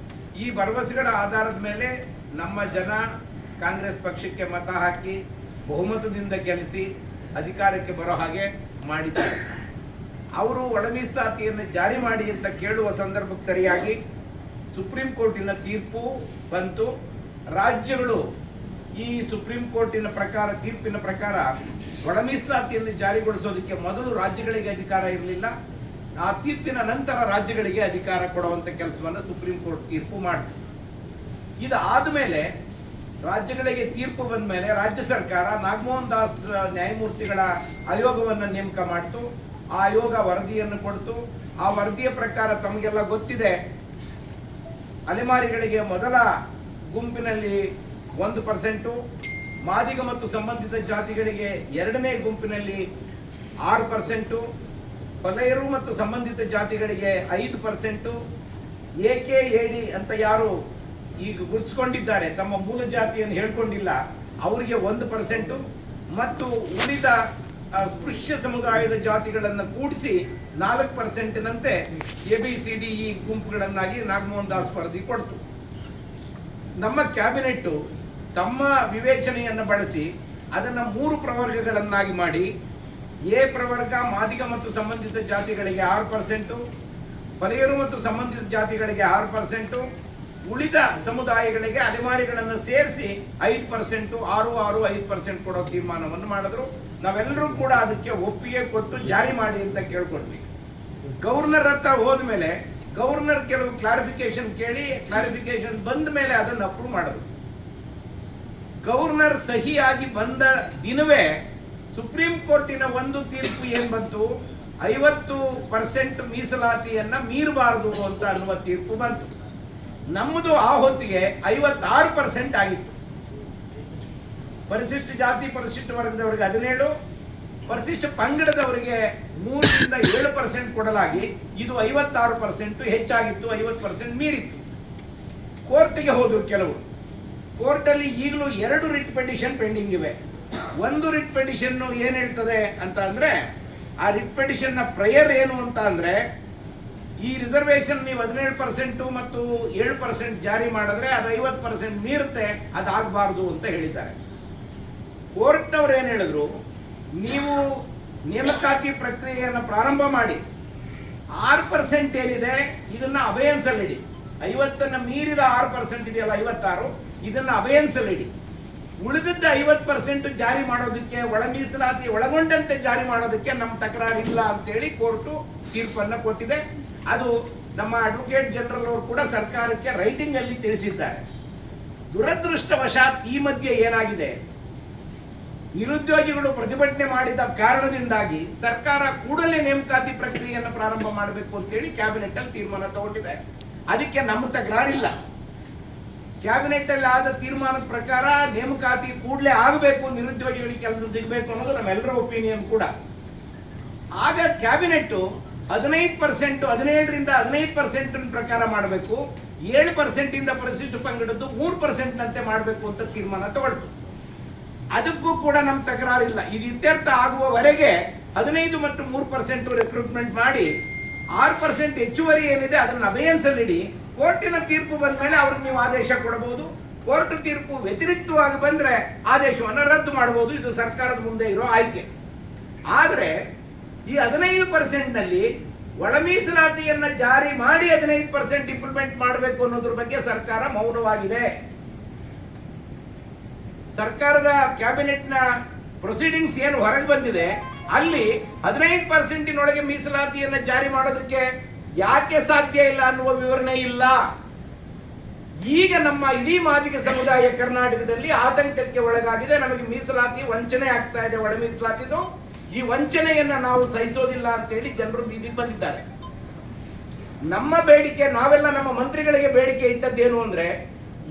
ಈ ಭರವಸೆಗಳ ಆಧಾರದ ಮೇಲೆ ನಮ್ಮ ಜನ ಕಾಂಗ್ರೆಸ್ ಪಕ್ಷಕ್ಕೆ ಮತ ಹಾಕಿ ಬಹುಮತದಿಂದ ಗೆಲ್ಲಿಸಿ ಅಧಿಕಾರಕ್ಕೆ ಬರೋ ಹಾಗೆ ಮಾಡಿದ್ದಾರೆ. ಅವರು ಒಳ ಮೀಸಲಾತಿಯನ್ನು ಜಾರಿ ಮಾಡಿ ಅಂತ ಕೇಳುವ ಸಂದರ್ಭಕ್ಕೆ ಸರಿಯಾಗಿ ಸುಪ್ರೀಂ ಕೋರ್ಟಿನ ತೀರ್ಪು ಬಂತು. ರಾಜ್ಯಗಳು ಈ ಸುಪ್ರೀಂ ಕೋರ್ಟಿನ ಪ್ರಕಾರ ತೀರ್ಪಿನ ಪ್ರಕಾರ ಒಳ ಮೀಸಲಾತಿಯನ್ನು ಜಾರಿಗೊಳಿಸೋದಕ್ಕೆ ಮೊದಲು ರಾಜ್ಯಗಳಿಗೆ ಅಧಿಕಾರ ಇರಲಿಲ್ಲ. ಆ ತೀರ್ಪಿನ ನಂತರ ರಾಜ್ಯಗಳಿಗೆ ಅಧಿಕಾರ ಕೊಡುವಂಥ ಕೆಲಸವನ್ನು ಸುಪ್ರೀಂ ಕೋರ್ಟ್ ತೀರ್ಪು ಮಾಡಿತು. ಇದಾದ ಮೇಲೆ ರಾಜ್ಯಗಳಿಗೆ ತೀರ್ಪು ಬಂದ ಮೇಲೆ ರಾಜ್ಯ ಸರ್ಕಾರ ನಾಗಮೋಹನ್ ದಾಸ್ ನ್ಯಾಯಮೂರ್ತಿಗಳ ಆಯೋಗವನ್ನು ನೇಮಕ ಮಾಡಿತು. ಆ ಆಯೋಗ ವರದಿಯನ್ನು ಕೊಡ್ತು. ಆ ವರದಿಯ ಪ್ರಕಾರ ತಮಗೆಲ್ಲ ಗೊತ್ತಿದೆ, ಅಲೆಮಾರಿಗಳಿಗೆ ಮೊದಲ ಗುಂಪಿನಲ್ಲಿ 1%, ಮಾದಿಗ ಮತ್ತು ಸಂಬಂಧಿತ ಜಾತಿಗಳಿಗೆ ಎರಡನೇ ಗುಂಪಿನಲ್ಲಿ 6%, ಪಲೆಯರು ಮತ್ತು ಸಂಬಂಧಿತ ಜಾತಿಗಳಿಗೆ 5%, AKAD ಅಂತ ಯಾರು ಈಗ ಗುರುತಿಸಿಕೊಂಡಿದ್ದಾರೆ, ತಮ್ಮ ಮೂಲ ಜಾತಿಯನ್ನು ಹೇಳ್ಕೊಂಡಿಲ್ಲ, ಅವರಿಗೆ 1%, ಮತ್ತು ಉಳಿದ ಸ್ಪೃಶ್ಯ ಸಮುದಾಯದ ಜಾತಿಗಳನ್ನು ಕೂಡಿಸಿ 4%ನಂತೆ ABCDE ಗುಂಪುಗಳನ್ನಾಗಿ ನಾಗಮೋಹನ್ ದಾಸ್ ವರದಿ ಕೊಡ್ತು. ನಮ್ಮ ಕ್ಯಾಬಿನೆಟ್ ತಮ್ಮ ವಿವೇಚನೆಯನ್ನು ಬಳಸಿ ಅದನ್ನು 3 ಪ್ರವರ್ಗಗಳನ್ನಾಗಿ ಮಾಡಿ, ಎ ಪ್ರವರ್ಗ ಮಾದಿಗ ಮತ್ತು ಸಂಬಂಧಿತ ಜಾತಿಗಳಿಗೆ 6%, ಪರೆಯರು ಮತ್ತು ಸಂಬಂಧಿತ ಜಾತಿಗಳಿಗೆ 6%, ಉಳಿದ ಸಮುದಾಯಗಳಿಗೆ ಅಲೆಮಾರಿಗಳನ್ನು ಸೇರಿಸಿ 5%, 6-6-5% ಕೊಡೋ ತೀರ್ಮಾನವನ್ನು ಮಾಡಿದ್ರು. ನಾವೆಲ್ಲರೂ ಕೂಡ ಅದಕ್ಕೆ ಒಪ್ಪಿಗೆ ಕೊಟ್ಟು ಜಾರಿ ಮಾಡಿ ಅಂತ ಕೇಳ್ಕೊಡ್ತೀವಿ. ಗವರ್ನರ್ ಹತ್ರ ಹೋದ್ಮೇಲೆ ಗವರ್ನರ್ ಕೆಲವು ಕ್ಲಾರಿಫಿಕೇಶನ್ ಕೇಳಿ, ಕ್ಲಾರಿಫಿಕೇಶನ್ ಬಂದ ಮೇಲೆ ಅದನ್ನು ಅಪ್ರೂವ್ ಮಾಡಿದ್ರು. ಗವರ್ನರ್ ಸಹಿಯಾಗಿ ಬಂದ ದಿನವೇ ಸುಪ್ರೀಂ ಕೋರ್ಟಿನ ಒಂದು ತೀರ್ಪು ಏನ್ ಬಂತು, 50% ಮೀಸಲಾತಿಯನ್ನ ಮೀರಬಾರದು ಅಂತ ಅನ್ನುವ ತೀರ್ಪು ಬಂತು. ನಮ್ಮದು ಆ ಹೊತ್ತಿಗೆ 56% ಆಗಿತ್ತು. ಪರಿಶಿಷ್ಟ ಜಾತಿ ಪರಿಶಿಷ್ಟ ವರ್ಗದವರಿಗೆ 17, ಪರಿಶಿಷ್ಟ ಪಂಗಡದವರಿಗೆ 3-7% ಕೊಡಲಾಗಿ ಇದು 56% ಹೆಚ್ಚಾಗಿತ್ತು, 50% ಮೀರಿತ್ತು. ಕೋರ್ಟ್ಗೆ ಹೋದ್ರು ಕೆಲವರು. ಕೋರ್ಟಲ್ಲಿ ಈಗಲೂ 2 ರಿಟ್ ಪಿಟಿಷನ್ ಪೆಂಡಿಂಗ್ ಇವೆ. ಒಂದು ರಿಟ್ ಪಿಟಿಷನ್ ಏನ್ ಹೇಳ್ತದೆ ಅಂತ ಅಂದ್ರೆ, ಆ ರಿಟ್ ಪಿಟಿಷನ್ ನ ಪ್ರೇಯರ್ ಏನು ಅಂತ ಅಂದ್ರೆ, ಈ ರಿಸರ್ವೇಶನ್ ನೀವು 17% ಮತ್ತು 7% ಜಾರಿ ಮಾಡಿದ್ರೆ ಅದು 50% ಮೀರುತ್ತೆ, ಅದಾಗಬಾರ್ದು ಅಂತ ಹೇಳಿದ್ದಾರೆ. ಕೋರ್ಟ್ನವ್ರು ಏನ್ ಹೇಳಿದ್ರು, ನೀವು ನೇಮಕಾತಿ ಪ್ರಕ್ರಿಯೆಯನ್ನು ಪ್ರಾರಂಭ ಮಾಡಿ 6% ಏನಿದೆ ಇದನ್ನ ಅಬಯನ್ಸ್ ಅಲ್ಲಿ ಇಡಿ. 50 ಮೀರಿದ 6% ಇದೆಯಲ್ಲ 56, ಇದನ್ನ ಅಬಯನ್ಸ್ ಅಲ್ಲಿ ಇಡಿ. ಉಳಿದದ್ದ 50% ಜಾರಿ ಮಾಡೋದಕ್ಕೆ, ಒಳ ಮೀಸಲಾತಿ ಒಳಗೊಂಡಂತೆ ಜಾರಿ ಮಾಡೋದಕ್ಕೆ ನಮ್ಮ ತಕರಾರಿಲ್ಲ ಅಂತೇಳಿ ಕೋರ್ಟು ತೀರ್ಪನ್ನು ಕೊಟ್ಟಿದೆ. ಅದು ನಮ್ಮ ಅಡ್ವೊಕೇಟ್ ಜನರಲ್ ಅವರು ಕೂಡ ಸರ್ಕಾರಕ್ಕೆ ರೈಟಿಂಗ್ ಅಲ್ಲಿ ತಿಳಿಸಿದ್ದಾರೆ. ದುರದೃಷ್ಟವಶಾತ್ ಈ ಮಧ್ಯೆ ಏನಾಗಿದೆ, ನಿರುದ್ಯೋಗಿಗಳು ಪ್ರತಿಭಟನೆ ಮಾಡಿದ ಕಾರಣದಿಂದಾಗಿ ಸರ್ಕಾರ ಕೂಡಲೇ ನೇಮಕಾತಿ ಪ್ರಕ್ರಿಯೆಯನ್ನು ಪ್ರಾರಂಭ ಮಾಡಬೇಕು ಅಂತೇಳಿ ಕ್ಯಾಬಿನೆಟ್ ಅಲ್ಲಿ ತೀರ್ಮಾನ ತಗೊಂಡಿದೆ. ಅದಕ್ಕೆ ನಮ್ಮ ತಕರಾರಿಲ್ಲ. ಕ್ಯಾಬಿನೆಟ್ ಅಲ್ಲಿ ಆದ ತೀರ್ಮಾನದ ಪ್ರಕಾರ ನೇಮಕಾತಿ ಕೂಡಲೇ ಆಗಬೇಕು, ನಿರುದ್ಯೋಗಿಗಳಿಗೆ ಕೆಲಸ ಸಿಗಬೇಕು ಅನ್ನೋದು ನಮ್ಮೆಲ್ಲರ ಒಪಿನಿಯನ್ ಕೂಡ. ಆಗ ಕ್ಯಾಬಿನೆಟ್ 15%, 17ರಿಂದ 15% ಪ್ರಕಾರ ಮಾಡಬೇಕು, 7% ಇಂದ ಪರಿಶಿಷ್ಟ ಪಂಗಡದ್ದು 3% ನಂತೆ ಮಾಡಬೇಕು ಅಂತ ತೀರ್ಮಾನ ತಗೊಳ್ತು. ಅದಕ್ಕೂ ಕೂಡ ನಮ್ಮ ತಕರಾರಿಲ್ಲ. ಇದು ಇತ್ಯರ್ಥ ಆಗುವವರೆಗೆ 15 ಮತ್ತು 3% ರಿಕ್ರೂಟ್ಮೆಂಟ್ ಮಾಡಿ 6% ಹೆಚ್ಚುವರಿ ಏನಿದೆ ಅದನ್ನ ಅಬಯನ್ಸ್ ಅಲ್ಲಿ ಇಡಿ. ಕೋರ್ಟಿನ ತೀರ್ಪು ಬಂದ ಮೇಲೆ ಅವ್ರಿಗೆ ನೀವು ಆದೇಶ ಕೊಡಬಹುದು. ಕೋರ್ಟ್ ತೀರ್ಪು ವ್ಯತಿರಿಕ್ತವಾಗಿ ಬಂದ್ರೆ ಆದೇಶವನ್ನು ರದ್ದು ಮಾಡಬಹುದು. ಇದು ಸರ್ಕಾರದ ಮುಂದೆ ಇರೋ ಆಯ್ಕೆ. ಆದ್ರೆ ಈ 15% ನಲ್ಲಿ ಒಳ ಮೀಸಲಾತಿಯನ್ನ ಜಾರಿ ಮಾಡಿ 15% ಇಂಪ್ಲಿಮೆಂಟ್ ಮಾಡಬೇಕು ಅನ್ನೋದ್ರ ಬಗ್ಗೆ ಸರ್ಕಾರ ಮೌನವಾಗಿದೆ. ಸರ್ಕಾರದ ಕ್ಯಾಬಿನೆಟ್ ನ ಪ್ರೊಸೀಡಿಂಗ್ಸ್ ಏನು ಹೊರಗೆ ಬಂದಿದೆ, ಅಲ್ಲಿ 15% ಮೀಸಲಾತಿಯನ್ನ ಜಾರಿ ಮಾಡೋದಕ್ಕೆ ಯಾಕೆ ಸಾಧ್ಯ ಇಲ್ಲ ಅನ್ನುವ ವಿವರಣೆ ಇಲ್ಲ. ಈಗ ನಮ್ಮ ಇಡೀ ಮಾದಿಗ ಸಮುದಾಯ ಕರ್ನಾಟಕದಲ್ಲಿ ಆತಂಕಕ್ಕೆ ಒಳಗಾಗಿದೆ. ನಮಗೆ ಮೀಸಲಾತಿ ವಂಚನೆ ಆಗ್ತಾ ಇದೆ, ಒಳ ಮೀಸಲಾತಿದು. ಈ ವಂಚನೆಯನ್ನ ನಾವು ಸಹಿಸೋದಿಲ್ಲ ಅಂತೇಳಿ ಜನರು ಬೀದಿಗೆ ಬಂದಿದ್ದಾರೆ. ನಮ್ಮ ಬೇಡಿಕೆ, ನಾವೆಲ್ಲ ನಮ್ಮ ಮಂತ್ರಿಗಳಿಗೆ ಬೇಡಿಕೆ ಇಟ್ಟದ್ದೇನು ಅಂದ್ರೆ,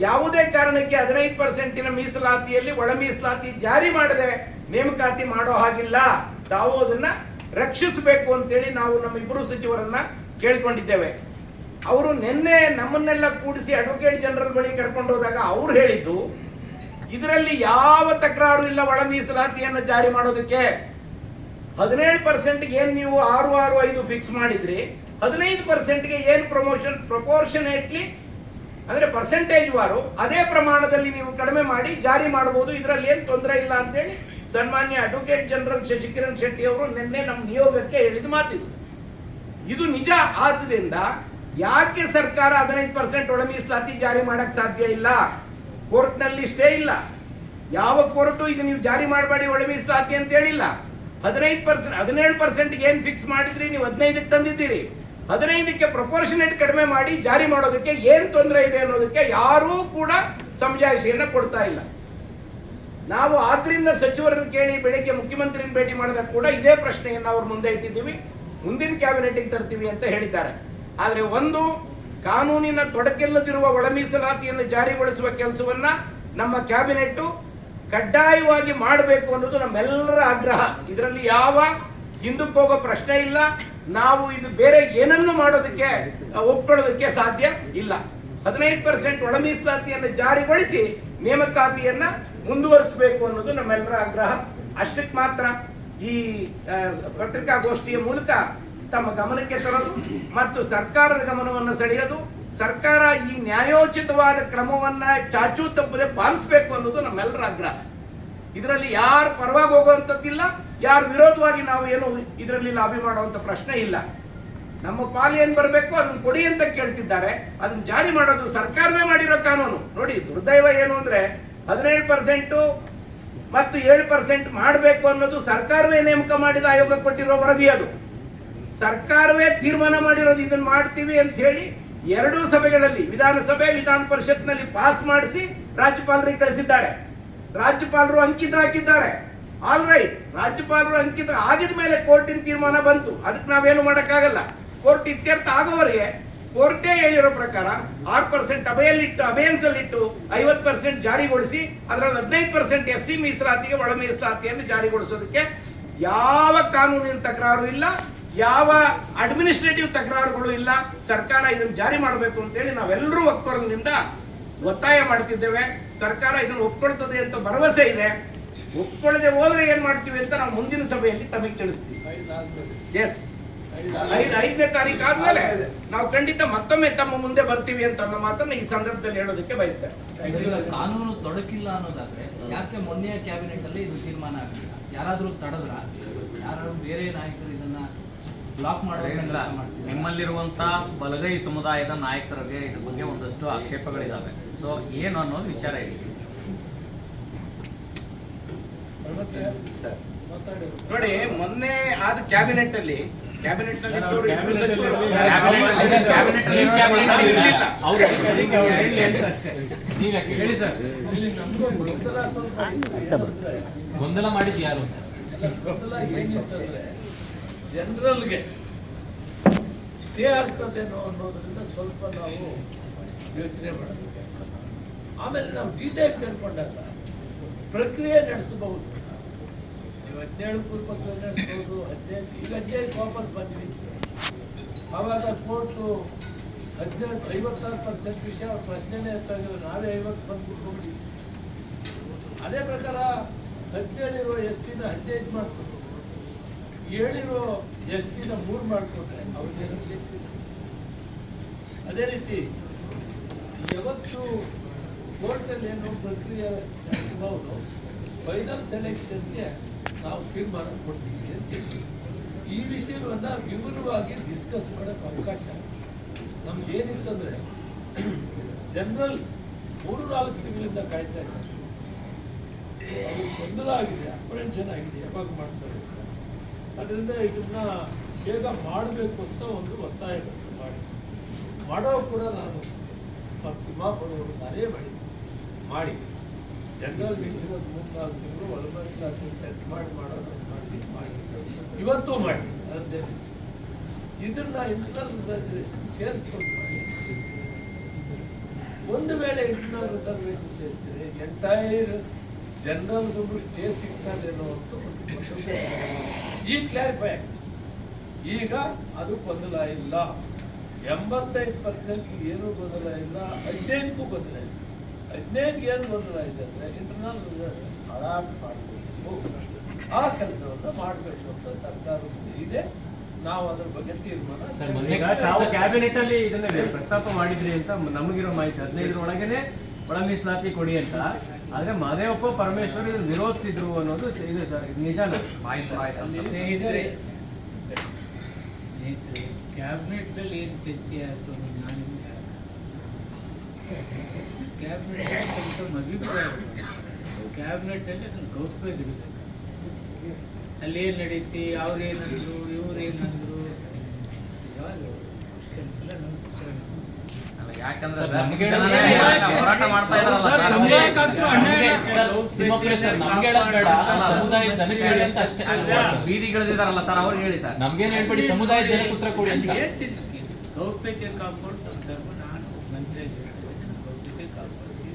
ಯಾವುದೇ ಕಾರಣಕ್ಕೆ 15% ಮೀಸಲಾತಿಯಲ್ಲಿ ಒಳ ಮೀಸಲಾತಿ ಜಾರಿ ಮಾಡದೆ ನೇಮಕಾತಿ ಮಾಡೋ ಹಾಗಿಲ್ಲ. ತಾವು ಅದನ್ನ ರಕ್ಷಿಸಬೇಕು ಅಂತೇಳಿ ನಾವು ನಮ್ಮ ಇಬ್ಬರು ಸಚಿವರನ್ನ ಕೇಳಿಕೊಂಡಿದ್ದೇವೆ. ಅವರು ನಿನ್ನೆ ನಮ್ಮನ್ನೆಲ್ಲ ಕೂಡಿಸಿ ಅಡ್ವೊಕೇಟ್ ಜನರಲ್ ಬಳಿ ಕರ್ಕೊಂಡು ಹೋದಾಗ ಅವ್ರು ಹೇಳಿದ್ದು, ಇದರಲ್ಲಿ ಯಾವ ತಕರಾರು ಇಲ್ಲ ಒಳ ಮೀಸಲಾತಿಯನ್ನು ಜಾರಿ ಮಾಡೋದಕ್ಕೆ. 17% ಏನ್ ನೀವು 6-6-5 ಫಿಕ್ಸ್ ಮಾಡಿದ್ರಿ, 15% ಏನ್ ಪ್ರಪೋರ್ಷನೇಟ್ಲಿ ಅಂದ್ರೆ ಪರ್ಸೆಂಟೇಜ್ ವಾರು ಅದೇ ಪ್ರಮಾಣದಲ್ಲಿ ನೀವು ಕಡಿಮೆ ಮಾಡಿ ಜಾರಿ ಮಾಡಬಹುದು, ಇದರಲ್ಲಿ ಏನ್ ತೊಂದರೆ ಇಲ್ಲ ಅಂತೇಳಿ ಸನ್ಮಾನ್ಯ ಅಡ್ವೊಕೇಟ್ ಜನರಲ್ ಶಶಿಕಿರಣ್ ಶೆಟ್ಟಿ ಅವರು ನಿನ್ನೆ ನಮ್ಮ ನಿಯೋಗಕ್ಕೆ ಹೇಳಿದ ಮಾತಿದು. ಇದು ನಿಜ. ಆದ್ದರಿಂದ ಯಾಕೆ ಸರ್ಕಾರ 15% ಒಳ ಮೀಸಲಾತಿ ಜಾರಿ ಮಾಡಕ್ ಸಾಧ್ಯ ಇಲ್ಲ? ಕೋರ್ಟ್ ನಲ್ಲಿ ಸ್ಟೇ ಇಲ್ಲ. ಯಾವ ಕೋರ್ಟು ಇದು ನೀವು ಜಾರಿ ಮಾಡಬೇಡಿ ಒಳ ಮೀಸಲಾತಿ ಅಂತ ಹೇಳಿಲ್ಲ. 15%, 17% ಏನ್ ಫಿಕ್ಸ್ ಮಾಡಿದ್ರಿ, ನೀವು 15ಕ್ಕೆ ತಂದಿದ್ದೀರಿ. 15ಕ್ಕೆ ಪ್ರಪೋರ್ಷನೇಟ್ ಕಡಿಮೆ ಮಾಡಿ ಜಾರಿ ಮಾಡೋದಕ್ಕೆ ಏನ್ ತೊಂದರೆ ಇದೆ ಅನ್ನೋದಕ್ಕೆ ಯಾರೂ ಕೂಡ ಸಮಜಾಯಿಷಿಯನ್ನ ಕೊಡ್ತಾ ಇಲ್ಲ. ನಾವು ಆದ್ರಿಂದ ಸಚಿವರನ್ನು ಕೇಳಿ ಬೆಳಿಗ್ಗೆ ಮುಖ್ಯಮಂತ್ರಿನ ಭೇಟಿ ಮಾಡಿದಾಗ ಕೂಡ ಇದೇ ಪ್ರಶ್ನೆಯನ್ನು ಅವ್ರ ಮುಂದೆ ಇಟ್ಟಿದ್ದೀವಿ. ಮುಂದಿನ ಕ್ಯಾಬಿನೆಟ್ಗೆ ತರ್ತೀವಿ ಅಂತ ಹೇಳಿದ್ದಾರೆ. ಆದ್ರೆ ಒಂದು, ಕಾನೂನಿನ ತೊಡಕಿಲ್ಲದಿರುವ ಒಳ ಮೀಸಲಾತಿಯನ್ನು ಜಾರಿಗೊಳಿಸುವ ಕೆಲಸವನ್ನ ನಮ್ಮ ಕ್ಯಾಬಿನೆಟ್ ಕಡ್ಡಾಯವಾಗಿ ಮಾಡಬೇಕು ಅನ್ನೋದು ನಮ್ಮೆಲ್ಲರ ಆಗ್ರಹ. ಇದರಲ್ಲಿ ಯಾವ ಹಿಂದಕ್ಕೆ ಹೋಗೋ ಪ್ರಶ್ನೆ ಇಲ್ಲ. ನಾವು ಇದು ಬೇರೆ ಏನನ್ನು ಮಾಡೋದಕ್ಕೆ ಒಪ್ಕೊಳ್ಳೋದಕ್ಕೆ ಸಾಧ್ಯ ಇಲ್ಲ. 15% ಒಳ ಮೀಸಲಾತಿಯನ್ನು ಜಾರಿಗೊಳಿಸಿ ನೇಮಕಾತಿಯನ್ನ ಮುಂದುವರಿಸಬೇಕು ಅನ್ನೋದು ನಮ್ಮೆಲ್ಲರ ಆಗ್ರಹ. ಅಷ್ಟಕ್ಕೆ ಮಾತ್ರ ಈ ಪತ್ರಿಕಾಗೋಷ್ಠಿಯ ಮೂಲಕ ತಮ್ಮ ಗಮನಕ್ಕೆ ತರೋದು ಮತ್ತು ಸರ್ಕಾರದ ಗಮನವನ್ನು ಸೆಳೆಯೋದು, ಸರ್ಕಾರ ಈ ನ್ಯಾಯೋಚಿತವಾದ ಕ್ರಮವನ್ನ ಚಾಚೂ ತಪ್ಪದೆ ಪಾಲಿಸಬೇಕು ಅನ್ನೋದು ನಮ್ಮೆಲ್ಲರ ಆಗ್ರಹ. ಇದರಲ್ಲಿ ಯಾರು ಪರವಾಗಿ ಹೋಗುವಂಥದ್ದಿಲ್ಲ, ಯಾರು ವಿರೋಧವಾಗಿ ನಾವು ಏನು ಇದರಲ್ಲಿ ಲಾಬಿ ಮಾಡುವಂತ ಪ್ರಶ್ನೆ ಇಲ್ಲ. ನಮ್ಮ ಪಾಲು ಏನ್ ಬರಬೇಕು ಅದನ್ನ ಕೊಡಿ ಅಂತ ಕೇಳ್ತಿದ್ದಾರೆ. ಅದನ್ನ ಜಾರಿ ಮಾಡೋದು ಸರ್ಕಾರವೇ ಮಾಡಿರೋ ಕಾನೂನು. ನೋಡಿ ದುರ್ದೈವ ಏನು ಅಂದ್ರೆ 17% ಮತ್ತು 7% ಮಾಡಬೇಕು ಅನ್ನೋದು ಸರ್ಕಾರವೇ ನೇಮಕ ಮಾಡಿದ ಆಯೋಗ ಕೊಟ್ಟಿರೋ ವರದಿ. ಅದು ಸರ್ಕಾರವೇ ತೀರ್ಮಾನ ಮಾಡಿರೋದು ಇದನ್ನ ಮಾಡ್ತೀವಿ ಅಂತ ಹೇಳಿ ಎರಡೂ ಸಭೆಗಳಲ್ಲಿ ವಿಧಾನಸಭೆ ವಿಧಾನ ಪರಿಷತ್ನಲ್ಲಿ ಪಾಸ್ ಮಾಡಿಸಿ ರಾಜ್ಯಪಾಲರಿಗೆ ಕಳಿಸಿದ್ದಾರೆ. ರಾಜ್ಯಪಾಲರು ಅಂಕಿತ ಹಾಕಿದ್ದಾರೆ. ಆಲ್ ರೈಟ್, ರಾಜ್ಯಪಾಲರು ಅಂಕಿತ ಆಗಿದ ಮೇಲೆ ಕೋರ್ಟಿನ ತೀರ್ಮಾನ ಬಂತು. ಅದಕ್ಕೆ ನಾವೇನು ಮಾಡೋಕ್ಕಾಗಲ್ಲ. ಕೋರ್ಟ್ ಇತ್ಯರ್ಥ ಆಗೋವರೆಗೆ ಕೋರ್ಟೇ ಹೇಳಿರೋ ಪ್ರಕಾರ 6% ಅಬೇಯನ್ಸ್ ಅಲ್ಲಿ ಇಟ್ಟು 50% ಜಾರಿಗೊಳಿಸಿ ಅದರಲ್ಲಿ 15% SC ಮೀಸಲಾತಿಗೆ ಒಳ ಮೀಸಲಾತಿಯನ್ನು ಜಾರಿಗೊಳಿಸೋದಕ್ಕೆ ಯಾವ ಕಾನೂನಿನ ತಕರಾರು ಇಲ್ಲ, ಯಾವ ಅಡ್ಮಿನಿಸ್ಟ್ರೇಟಿವ್ ತಕರಾರುಗಳು ಇಲ್ಲ. ಸರ್ಕಾರ ಇದನ್ನು ಜಾರಿ ಮಾಡಬೇಕು ಅಂತೇಳಿ ನಾವೆಲ್ಲರೂ ಒಕ್ಕೊರಲಿನಿಂದ ಒತ್ತಾಯ ಮಾಡ್ತಿದ್ದೇವೆ. ಸರ್ಕಾರ ಇದನ್ನು ಒಪ್ಕೊಳ್ತದೆ ಅಂತ ಭರವಸೆ ಇದೆ. ಒಪ್ಕೊಳ್ಳದೆ ಹೋದ್ರೆ ಏನ್ ಮಾಡ್ತೀವಿ ಅಂತ ನಾವು ಮುಂದಿನ ಸಭೆಯಲ್ಲಿ ತಮಗೆ ತಿಳಿಸ್ತೀವಿ. ಎಸ್, 5ನೇ ತಾರೀಕು ಆದ್ಮೇಲೆ ನಾವು ಖಂಡಿತ ಮತ್ತೊಮ್ಮೆ ತಮ್ಮ ಮುಂದೆ ಬರ್ತೀವಿ ಅಂತ ಅನ್ನೋ ಮಾತನ್ನ ಈ ಸಂದರ್ಭದಲ್ಲಿ ಹೇಳೋದಕ್ಕೆ ಬಯಸ್ತೇವೆ. ಕಾನೂನು ತೊಡಕಿಲ್ಲ ಅನ್ನೋದಾದ್ರೆ ಯಾಕೆ ಮೊನ್ನೆಯ ಕ್ಯಾಬಿನೆಟ್ ಅಲ್ಲಿ ಇದು ತೀರ್ಮಾನ ಆಗಲಿಲ್ಲ? ಯಾರಾದ್ರೂ ತಡೆದ್ರ? ಯಾರು ಬೇರೆ ನಾಯಕರು ಇದನ್ನ ಬ್ಲಾಕ್ ಮಾಡೋದ್ರಿಂದ ನಿಮ್ಮಲ್ಲಿರುವಂತ ಬಲಗೈ ಸಮುದಾಯದ ನಾಯಕರಿಗೆ ಇದ್ರ ಬಗ್ಗೆ ಒಂದಷ್ಟು ಆಕ್ಷೇಪಗಳಿದಾವೆ. ಸೊ ಏನು ಅನ್ನೋದು ವಿಚಾರ ಹೇಳಿ ನೋಡಿ, ಮೊನ್ನೆ ಆದ ಕ್ಯಾಬಿನೆಟ್ ನಲ್ಲಿ ಗೊಂದಲ ಮಾಡಿದ್ ಯಾರು? ಜನರಲ್ಗೆ ಸ್ಟೇ ಆಗ್ತದೇನೋ ಅನ್ನೋದ್ರಿಂದ ಸ್ವಲ್ಪ ನಾವು ಯೋಚನೆ ಮಾಡಬೇಕು. ಆಮೇಲೆ ನಾವು ಡೀಟೇಲ್ ತಿಳ್ಕೊಂಡಾಗ ಪ್ರಕ್ರಿಯೆ ನಡೆಸಬಹುದು. ನೀವು 17 ಪ್ರಕ್ರಿಯೆ ನಡೆಸಬಹುದು. 15 ವಾಪಸ್ ಬಂದ್ವಿ. ಆವಾಗ ಕೋರ್ಟು 56% ವಿಷಯ ಪ್ರಶ್ನೆನೇ ಎತ್ತಾಗಿಲ್ಲ. ನಾವೇ 50 ಬಂದ್ಬಿಟ್ಟು ಅದೇ ಪ್ರಕಾರ 17 ಇರೋ SC ನ 15 ಮಾಡ್ಕೊಂಡು 7 ಇರೋ ST ನ 3 ಮಾಡಿಕೊಟ್ರೆ ಅವ್ರಿಗೇನು. ಅದೇ ರೀತಿ ಯಾವತ್ತು ಕೋರ್ಟಲ್ಲಿ ಏನು ಪ್ರಕ್ರಿಯೆ ನಡೆಸಬಹುದು, ಫೈನಲ್ ಸೆಲೆಕ್ಷನ್ಗೆ ನಾವು ತೀರ್ಮಾನ ಕೊಡ್ತೀವಿ ಅಂತ ಹೇಳಿ ಈ ವಿಷಯವನ್ನು ವಿವರವಾಗಿ ಡಿಸ್ಕಸ್ ಮಾಡೋಕ್ಕೆ ಅವಕಾಶ. ನಮ್ಗೆ ಏನಿತ್ತಂದರೆ ಜನರಲ್ 3-4 ತಿಂಗಳಿಂದ ಕಾಯ್ತಾ ಇದ್ದಾರೆ. ಅದು ಗೊಂದಲ ಆಗಿದೆ, ಅಪ್ರೆನ್ಷನ್ ಆಗಿದೆ, ಯಾವಾಗ ಮಾಡ್ತಾರೆ. ಅದರಿಂದ ಇದನ್ನ ಬೇಗ ಮಾಡಬೇಕು ಅಂತ ಒಂದು ಒತ್ತಾಯ ಮಾಡೋ ಕೂಡ ನಾನು ತಿಮ್ಮಾಪುರವರು ಸಾರೇ ಮಾಡಿ ಜನರಲ್ ನಿಲ್ಸಿದ 3-4 ತಿಂಗಳು ಒಳಮೀಸಲಾತಿ ಸೆಟ್ ಮಾಡೋದು ಮಾಡಿ ಇವತ್ತು ಮಾಡಿ. ಅದೇ ಇದನ್ನ ಇಂಟರ್ನಲ್ ರಿಸರ್ವೇಷನ್ ಸೇರಿಸ್ಕೊಂಡು ಮಾಡಿ. ಒಂದು ವೇಳೆ ಇಂಟರ್ನಲ್ ರಿಸರ್ವೇಷನ್ ಸೇರಿಸಿದ್ರೆ ಎಂಟೈರ್ ಜನರಲ್ಗೂ ಸ್ಟೇ ಸಿಗ್ತದೇನೋ ಅಂತ ಈ ಕ್ಲಾರಿಫೈ ಆಗಿದೆ. ಈಗ ಅದು ಗೊಂದಲ ಇಲ್ಲ. 85% ಏನೂ ಗೊಂದಲ ಇಲ್ಲ. 15ಕ್ಕೂ ಗೊಂದಲ ಇಲ್ಲ. 15 ಏನು ಗೊಂದಲ ಇದೆ ಅಂದರೆ ಇಂಟರ್ನಲ್ ರಿಸರ್ವೇಷನ್ ಹಾಳಾಗಿ ಮಾಡಬೇಕು, ಆ ಕೆಲಸವನ್ನು ಮಾಡಬೇಕು ಅಂತ ಸರ್ಕಾರ ಇದೆ. ನಾವು ಅದ್ರ ಬಗ್ಗೆ ತೀರ್ಮಾನ ಕ್ಯಾಬಿನೆಟ್ ಅಲ್ಲಿ ಇದನ್ನ ಪ್ರಸ್ತಾಪ ಮಾಡಿದ್ರಿ ಅಂತ ನಮಗಿರೋ ಮಾಹಿತಿ 15 ಒಳಗೇನೆ ಒಳ ಮೀಸಲಾತಿ ಕೊಡಿ ಅಂತ. ಆದ್ರೆ ಮಹದೇವಪ್ಪ ಪರಮೇಶ್ವರ್ ಇದನ್ನು ವಿರೋಧಿಸಿದ್ರು ಅನ್ನೋದು ಇದೆ ಸರ್, ನಿಜಾನ? ಕ್ಯಾಬಿನೆಟ್ ಅಲ್ಲಿ ಏನು ಚರ್ಚೆ ಆಯಿತು ನಾನು ಕ್ಯಾಬಿನೆಟ್ ಅಭಿಪ್ರಾಯ ಕ್ಯಾಬಿನೆಟ್ ಅಲ್ಲಿ ಅದನ್ನು ಗೌಪ್ಯವಾಗಿಡಬೇಕು. ಅಲ್ಲಿ ಏನು ನಡೀತಿ, ಅವ್ರೇನಂದ್ರು ಇವ್ರೇನಂದ್ರು ಎಲ್ಲ ಯಾಕಂದ್ರೆ ಹೋರಾಟ ಮಾಡ್ತಾ ಸಮುದಾಯ ಜನಕ್ಕೆ ಹೇಳಿ ಅಂತ ಅಷ್ಟೇ. ಬೀದಿಗಳಿದಾರಲ್ಲ ಸರ್, ಅವ್ರು ಹೇಳಿ ಸರ್. ನಮ್ಗೇನು ಹೇಳ್ಬೇಡಿ, ಸಮುದಾಯ ಜನಕ್ಕೆ ಉತ್ತರ ಕೊಡಿ ಅಂತ. ಗೌಪ್ಯತೆ ಕಾಪಾಡು ನಮ್ಮ ಧರ್ಮ. ನಾನು ಮಂತ್ರಿ ಗೌಪ್ಯತೆ ಕಾಪಾಡ್ತೀನಿ.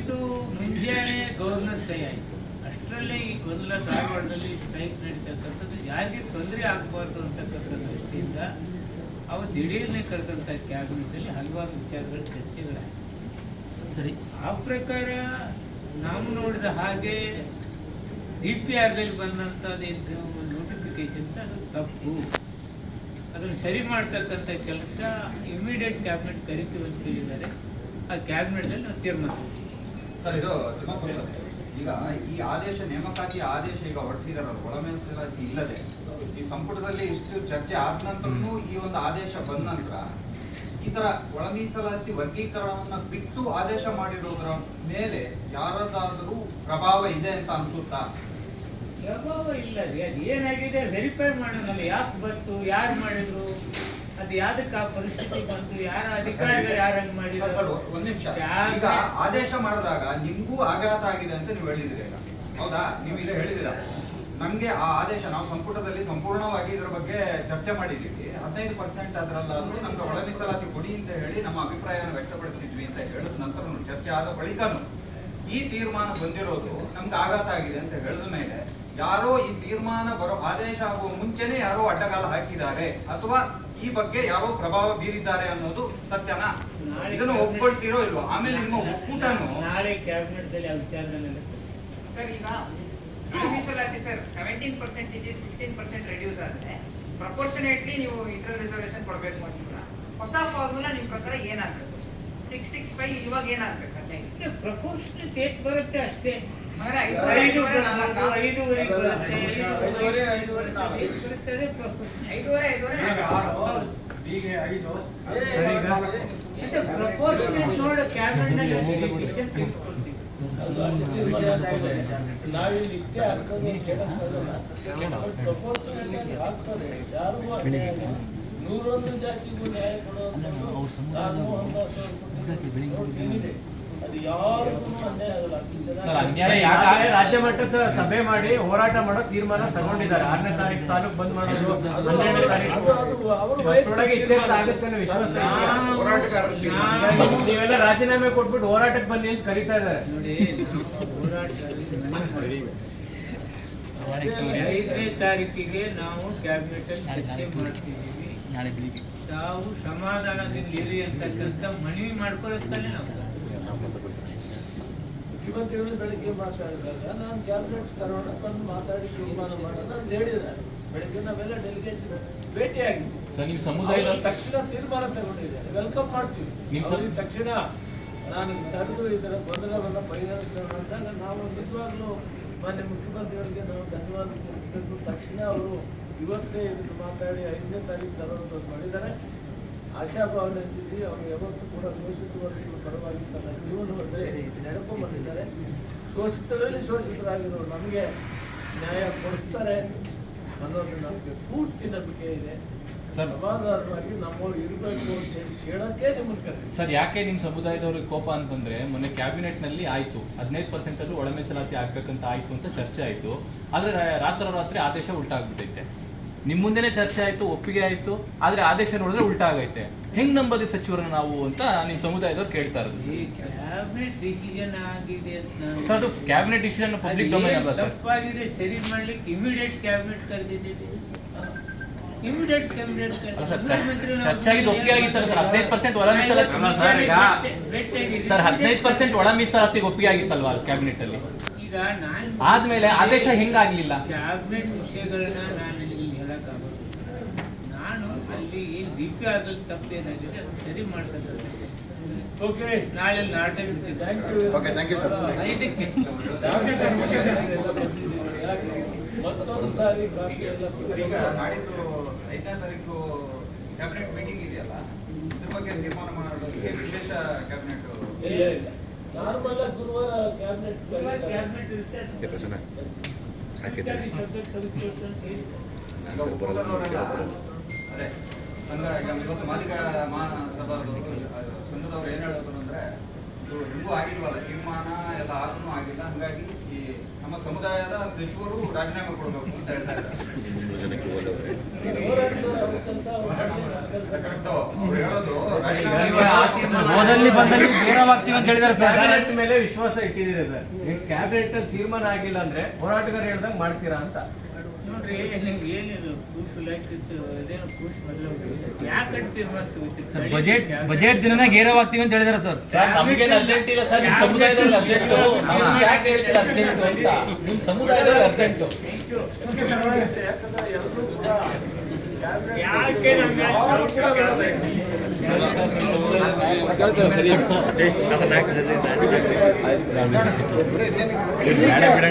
ಇದು ಮುಂಜಾನೆ ಗವರ್ನರ್ ಸಹಿ ಆಯಿತು. ಅಷ್ಟರಲ್ಲೇ ಈ ಗೊಂದಲ ಧಾರವಾಡದಲ್ಲಿ ಸ್ಟ್ರೈಕ್ ನಡೀತಕ್ಕಂಥದ್ದು ಯಾರಿಗೆ ತೊಂದರೆ ಆಗಬಾರ್ದು ಅಂತಕ್ಕಂಥ ದೃಷ್ಟಿಯಿಂದ ಅವರು ದಿಢೀರ್ನೆ ಕರೆದಂಥ ಕ್ಯಾಬಿನೆಟಲ್ಲಿ ಹಲವಾರು ವಿಚಾರಗಳ ಚರ್ಚೆಗಳಾಯಿತು. ಸರಿ, ಆ ಪ್ರಕಾರ ನಾವು ನೋಡಿದ ಹಾಗೆ DPRದಲ್ಲಿ ಬಂದಂಥದ್ದು ನೋಟಿಫಿಕೇಶನ್ ಅದು ತಪ್ಪು. ಅದನ್ನು ಸರಿ ಮಾಡ್ತಕ್ಕಂಥ ಕೆಲಸ ಇಮಿಡಿಯೇಟ್ ಕ್ಯಾಬಿನೆಟ್ ಕರಿತೀವಿ ಅಂತ ಹೇಳಿದ್ದಾರೆ. ಆ ಕ್ಯಾಬಿನೆಟಲ್ಲಿ ನಾವು ತೀರ್ಮಾನ ಸರ್, ಇದು ಈಗ ಈ ಆದೇಶ ನೇಮಕಾತಿ ಆದೇಶ ಈಗ ಹೊರಡಿಸಿದಾರಲ್ಲ, ಒಳ ಮೀಸಲಾತಿ ಇಲ್ಲದೆ ಈ ಸಂಪುಟದಲ್ಲಿ ಇಷ್ಟು ಚರ್ಚೆ ಆದ ನಂತರನೂ ಈ ಒಂದು ಆದೇಶ ಬಂದ ನಂತರ ಈ ತರ ಒಳ ಮೀಸಲಾತಿ ವರ್ಗೀಕರಣವನ್ನ ಬಿಟ್ಟು ಆದೇಶ ಮಾಡಿರೋದ್ರ ಮೇಲೆ ಯಾರದಾದ್ರೂ ಪ್ರಭಾವ ಇದೆ ಅಂತ ಅನ್ಸುತ್ತಾ? ಪ್ರಭಾವ ಇಲ್ಲ ರೀ. ಅದು ಏನಾಗಿದೆ ವೆರಿಫೈ ಮಾಡೋಣಲ್ಲ, ಯಾಕೆ ಬಂತು, ಯಾರು ಮಾಡಿದ್ರು, ಅದು ಯಾವ್ದಕ್ಕೆ ಆ ಪರಿಸ್ಥಿತಿ ಬಂತು, ಯಾರ ಅಧಿಕಾರಿಗಳು ಯಾರಂಗ್ ಸರ್, ಮಾಡಿದ್ರು. ಒಂದ್ ನಿಮಿಷ. ಈಗ ಆದೇಶ ಮಾಡಿದಾಗ ನಿಮ್ಗೂ ಆಘಾತ ಆಗಿದೆ ಅಂತ ನೀವು ಹೇಳಿದಿರಿ ಈಗ, ಹೌದಾ? ನೀವು ಈಗ ಹೇಳಿದಿರ ನಮ್ಗೆ ಆ ಆದೇಶ, ನಾವು ಸಂಪುಟದಲ್ಲಿ ಸಂಪೂರ್ಣವಾಗಿ ಇದ್ರ ಬಗ್ಗೆ ಚರ್ಚೆ ಮಾಡಿದ್ದೀವಿ, 15% ಅದರಲ್ಲಾದ್ರೂ ನಮ್ಗೆ ಒಳ ಮೀಸಲಾತಿ ಕೊಡಿ ಅಂತ ಹೇಳಿ ನಮ್ಮ ಅಭಿಪ್ರಾಯವನ್ನು ವ್ಯಕ್ತಪಡಿಸಿದ್ವಿ ಅಂತ ಹೇಳಿದ ನಂತರ ಚರ್ಚೆ ಆದ ಬಳಿಕನು ಈ ತೀರ್ಮಾನ ಬಂದಿರೋದು ನಮ್ಗೆ ಆಘಾತ ಆಗಿದೆ ಅಂತ ಹೇಳಿದ ಮೇಲೆ ಯಾರೋ ಈ ತೀರ್ಮಾನ ಬರೋ ಆದೇಶ ಆಗುವ ಮುಂಚೆನೆ ಯಾರೋ ಅಡ್ಡಗಾಲ ಹಾಕಿದ್ದಾರೆ ಅಥವಾ ಈ ಬಗ್ಗೆ ಯಾರೋ ಪ್ರಭಾವ ಬೀರಿದ್ದಾರೆ ಅನ್ನೋದು ಸತ್ಯನಾ? ಇದನ್ನು ಒಪ್ಕೊಳ್ತಿರೋ ಇಲ್ವೋ? ಆಮೇಲೆ ನಿಮ್ಮ ಒಕ್ಕೂಟನು ನಾಳೆ ಕ್ಯಾಬಿನೆಟ್ ದಲ್ಲಿ ಆ ವಿಚಾರನೆಲ್ಲ ಸರ್, ಈಗ ಮೀಸಲಾತಿ ಸರ್ 17% ಇದೆ, 15% ರೆಡ್ಯೂಸ್ ಆದ್ರೆ ಪ್ರಪೋರ್ಷನೇಟ್ಲಿ ನೀವು ಇಂಟರ್ ರಿಸರ್ವೇಶನ್ ಕೊಡಬೇಕು ಅಂತೀರಾ. ಹೊಸ ಫಾರ್ಮುಲಾ ನಿಮ್ ಪ್ರಕಾರ ಏನಾಗಬೇಕು? 665 ಇವಾಗ ಏನಾಗಬೇಕು? 15 ಪ್ರಪೋರ್ಷನೇಟ್ ಏಟ್ ಬರುತ್ತೆ ಅಷ್ಟೇ. ಅಂದ್ರೆ 5.5 5.5 ಬರುತ್ತೆ, 5.5 ಪ್ರಪೋರ್ಷನೇಟ್ ನೋಡಿ ಕ್ಯಾಬಿನೆಟ್ ನಲ್ಲಿ ಡಿಸಿಷನ್ ತೆಗೆದುಕೊಳ್ತೀವಿ. ನಾವಿಲ್ಲಿ ಇಷ್ಟೇ ಹಾಕೋದು ಪ್ರಪೋರ್ಷನೇಟ್ ಹಾಕ್ತಾರೆ. ಯಾರಿಗೂ ಅನ್ಯಾಯ ಇಲ್ಲ. 101 ಜಾತಿಗೂ ನ್ಯಾಯ ಕೊಡುವಂಥದ್ದು ನಾನು 10,000 ಕೊಟ್ಟಿದ್ದೀನಿ. ಅದು ಯಾರಿಗೂ ಅನ್ಯಾಯ ಆಗಲ್ಲ. ಈಗಾಗಲೇ ರಾಜ್ಯ ಮಟ್ಟದ ಸಭೆ ಮಾಡಿ ಹೋರಾಟ ಮಾಡೋ ತೀರ್ಮಾನ ತಗೊಂಡಿದ್ದಾರೆ. 6ನೇ ತಾರೀಕು ತಾಲೂಕು ಬಂದ್ ಮಾಡೋದು, 12ನೇ ತಾರೀಕು ಒಳಗೆ ಇತ್ಯರ್ಥ ಆಗುತ್ತೆ ಅನ್ನೋ ವಿಶ್ವಾಸ ಇದೆ. ಹೀಗಾಗಿ ನೀವೆಲ್ಲ ರಾಜೀನಾಮೆ ಕೊಟ್ಬಿಟ್ಟು ಹೋರಾಟಕ್ಕೆ ಬನ್ನಿ ಅಂತ ಕರೀತಾ ಇದ್ದಾರೆ. ನೋಡಿ, ಹೋರಾಟ 5ನೇ ತಾರೀಕಿಗೆ ನಾವು ಕ್ಯಾಬಿನೆಟ್ ಅಲ್ಲಿ ಚರ್ಚೆ ಮಾಡ್ತಿದ್ದೀವಿ. ನಾಳೆ ಬೆಳಿಗ್ಗೆ ತಾವು ಸಮಾಧಾನದಿಂದ ಇರಿ ಅಂತಕ್ಕಂಥ ಮನವಿ ಮಾಡ್ಕೊಳ್ಳೋದಕ್ಕಲ್ಲೇ ನಾವು ಮುಖ್ಯಮಂತ್ರಿಗಳು ಬೆಳಿಗ್ಗೆ ಮಾತಾಡಿದಾಗ ನಾನು ಕ್ಯಾಬಿನೆಟ್ ಕರೋಣ ಬಂದು ಮಾತಾಡಿ ತೀರ್ಮಾನ ಮಾಡೋಣ ಅಂತ ಹೇಳಿದ್ದಾರೆ. ಬೆಳಿಗ್ಗೆ ನಾವೆಲ್ಲ ಡೆಲಿಗೇಟ್ ಭೇಟಿಯಾಗಿದ್ವಿ. ಸರ್, ನಿಮ್ಮ ಸಮುದಾಯದ ಅವ್ರು ತಕ್ಷಣ ತೀರ್ಮಾನ ತಗೊಂಡಿದ್ದಾರೆ. ವೆಲ್ಕಮ್ ಮಾಡ್ತೀವಿ. ಅವ್ರಿಗೆ ತಕ್ಷಣ ನಾನು ತಡೆದು ಇದರ ಗೊಂದಲವನ್ನು ಪರಿಹರಿಸೋಣ ಅಂದಾಗ ನಾವು ನಿಜವಾಗ್ಲೂ ಮಾನ್ಯ ಮುಖ್ಯಮಂತ್ರಿಯವರಿಗೆ ನಾವು ಧನ್ಯವಾದ ತಿಳಿಸಬೇಕು. ತಕ್ಷಣ ಅವರು ಇವತ್ತೇ ಇದನ್ನು ಮಾತಾಡಿ 5ನೇ ತಾರೀಕು ತರೋದು ಮಾಡಿದ್ದಾರೆ. ಆಶಾಭಾವನೆ ಇದ್ದೀವಿ. ಅವರು ಯಾವತ್ತೂ ಕೂಡ ಶೋಷಿತ ವರ್ಗಗಳ ಪರವಾಗಿ ತನ್ನ ಜೀವನವನ್ನೇ ನಡ್ಕೊಂಡು ಬಂದಿದ್ದಾರೆ. ಶೋಷಿತರಲ್ಲಿ ಶೋಷಿತರಾಗಿರೋರು ನಮಗೆ ನ್ಯಾಯ ಕೊಡಿಸ್ತಾರೆ ಅನ್ನೋದು ನಮಗೆ ಪೂರ್ತಿ ನಂಬಿಕೆ ಇದೆ. ಸಮಾಧಾನವಾಗಿ ನಮ್ಮವ್ರು ಇರಬೇಕು ಅಂತ ಹೇಳಿ ಕೇಳೋಕ್ಕೆ ನಿಮ್ಮನ್ನು ಕರೀತೀವಿ. ಸರ್, ಯಾಕೆ ನಿಮ್ಮ ಸಮುದಾಯದವ್ರಿಗೆ ಕೋಪ ಅಂತಂದ್ರೆ, ಮೊನ್ನೆ ಕ್ಯಾಬಿನೆಟ್ ನಲ್ಲಿ ಆಯ್ತು 15% ಅಲ್ಲೂ ಒಳ ಮೀಸಲಾತಿ ಆಗ್ಬೇಕಂತ ಆಯ್ತು ಅಂತ ಚರ್ಚೆ ಆಯ್ತು. ಆದ್ರೆ ರಾತ್ರೋರಾತ್ರಿ ಆದೇಶ ಉಲ್ಟಾಗ್ಬಿಟ್ಟೈತೆ. ನಿಮ್ ಮುಂದೆನೆ ಚರ್ಚೆ ಆಯ್ತು, ಒಪ್ಪಿಗೆ ಆಯ್ತು, ಆದ್ರೆ ಆದೇಶ ನೋಡಿದ್ರೆ ಉಲ್ಟಾ ಆಗೈತೆ. ಹೆಂಗ್ ನಂಬದಿ ಸಚಿವರನ್ನ ನಾವು ಅಂತ ನಿಮ್ ಸಮುದಾಯದವ್ರು ಕೇಳ್ತಾ ಇರೋದು. ಕ್ಯಾಬಿನೆಟ್ ಡಿಸಿಷನ್ ಆಗಿದೆ ಅಂತ ಸರ್, ಅದು ಕ್ಯಾಬಿನೆಟ್ ಡಿಸಿಷನ್ ಪಬ್ಲಿಕ್ ಡೊಮೈನ್ ಅಲ್ಲ ಸರ್. ತಪ್ಪಾಗಿದೆ, ಸರಿ ಮಾಡ್ಲಿಕ್ಕೆ ಇಮಿಡಿಯೇಟ್ ಕ್ಯಾಬಿನೆಟ್ ಕರೆದಿದ್ದೀವಿ. ಇಮಿಡಿಯೇಟ್ ಕ್ಯಾಬಿನೆಟ್ ಚರ್ಚೆ ಆಗಿದ್ದು ಒಪ್ಪಿಗೆ ಆಗಿತ್ತಲ್ಲ ಸರ್. 15% ಒಳ ಮೀಸಲಾತಿ ಸರ್, 15% ಒಳ ಮೀಸಲಾತಿಗೆ ಒಪ್ಪಿಗೆ ಆಗಿತ್ತಲ್ವಾ ಕ್ಯಾಬಿನೆಟ್ ಅಲ್ಲಿ? ಈಗ ನಾನು ಆದ್ಮೇಲೆ ಆದೇಶ ಹೆಂಗಾಗ್ಲಿಲ್ಲ? ಕ್ಯಾಬಿನೆಟ್ ವಿಷಯಗಳನ್ನ ನಾನು ಇಲ್ಲಿ ಹೇಳಕ್ಕಾಗೋದು. ನಾನು ಅಲ್ಲಿ ಏನು DPR ದಲ್ಲಿ ತಪ್ಪೇನಾಗಿದೆ ಅದು ಸರಿ ಮಾಡ್ತಾರೆ. ಓಕೆ, ನಾಳೆ ನಾಟಕ ಥ್ಯಾಂಕ್ ಯು. ಐದಕ್ಕೆ ಮತ್ತೊಂದು ಸಾರಿ ಬಾಕಿ ಎಲ್ಲ ಈಗ ನಾಡಿದ್ದು 5ನೇ ತಾರೀಕು ಕ್ಯಾಬಿನೆಟ್ ಮೀಟಿಂಗ್ ಇದೆಯಲ್ಲ, ಇದ್ರ ಬಗ್ಗೆ ತೀರ್ಮಾನ ಮಾಡೋದಕ್ಕೆ ವಿಶೇಷ ಕ್ಯಾಬಿನೆಟ್ ಇಲ್ಲ ಇಲ್ಲ. ನಾರ್ಮಲ್ ಆಗಿ ಗುರುವಾರ ಕ್ಯಾಬಿನೆಟ್ ಕ್ಯಾಬಿನೆಟ್ ಇರುತ್ತೆ. ಶಬ್ದ ತೆಗೆದುಕೊಳ್ತಾರೆ ಅಂತ ಹೇಳಿ ಈಗ ಒಕ್ಕೂಟದವರೆಲ್ಲ ಅದೇ ಸಂಘ, ಈಗ ಇವತ್ತು ಮಾದಿಗ ಸಂಘದವ್ರು ಏನ್ ಹೇಳೋದು ಅಂದ್ರೆ, ಇದು ಹೆಂಗೂ ಆಗಿಲ್ವಲ್ಲ ತೀರ್ಮಾನ ಎಲ್ಲ ಆದ್ರೂ ಆಗಿಲ್ಲ, ಹಂಗಾಗಿ ಈ ನಮ್ಮ ಸಮುದಾಯದ ಸಚಿವರು ರಾಜೀನಾಮೆ ಕೊಡಬೇಕು ಅಂತ ಹೇಳ್ತಾ ಇದ್ದಾರೆ. ಅವ್ರು ಹೇಳೋದು ಓದಲ್ಲಿ ಬಂದಲ್ಲಿ ದೂರವಾಗ್ತೀವಿ ಅಂತ ಹೇಳಿದಾರೆ ಸರ್. ಕ್ಯಾಬಿನೆಟ್ ಮೇಲೆ ವಿಶ್ವಾಸ ಇಟ್ಟಿದ್ದೀರಿ ಸರ್. ಕ್ಯಾಬಿನೆಟ್ ತೀರ್ಮಾನ ಆಗಿಲ್ಲ ಅಂದ್ರೆ ಹೋರಾಟಗಾರ ಹೇಳ್ದಂಗೆ ಮಾಡ್ತೀರಾ ಅಂತ. ನೋಡ್ರಿ, ನಿಮ್ಗೆ ಏನಿದು ಕೂಸು ಲೆಕ್ಕಿತ್ತು, ಅದೇನು ಕೂಸು ಮೊದಲು ಯಾಕೆ ತೀರ್ಮಾನ ಬಜೆಟ್ ದಿನನೇ ಗೇರವಾಗ್ತೀವಿ ಅಂತ ಹೇಳಿದಾರೆ ಸರ್. ನಮಗೆ ಅರ್ಜೆಂಟ್ ಇಲ್ಲ ಸರ್, ನಿಮ್ಮ ಸಮುದಾಯದವ್ರಿಗೆ ಅರ್ಜೆಂಟ್. ಯಾಕೆ ಹೇಳ್ತೀರಾ ಅರ್ಜೆಂಟ್ ಅಂತ? ನಿಮ್ಮ ಸಮುದಾಯದವ್ರಿಗೆ ಅರ್ಜೆಂಟು. ಯಾಕಂದ್ರೆ ಎಲ್ಲರೂ ಕೂಡ ಯಾಕೆ ನಮ್ಗೆ ನಾವು ಕೂಡ ಕೇಳ್ತಾ ಇದ್ದೀವಿ.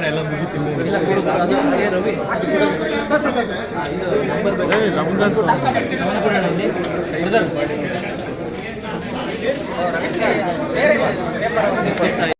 ಎಲ್ಲ ಮುಗಿತೀನಿ ಬೇರೆ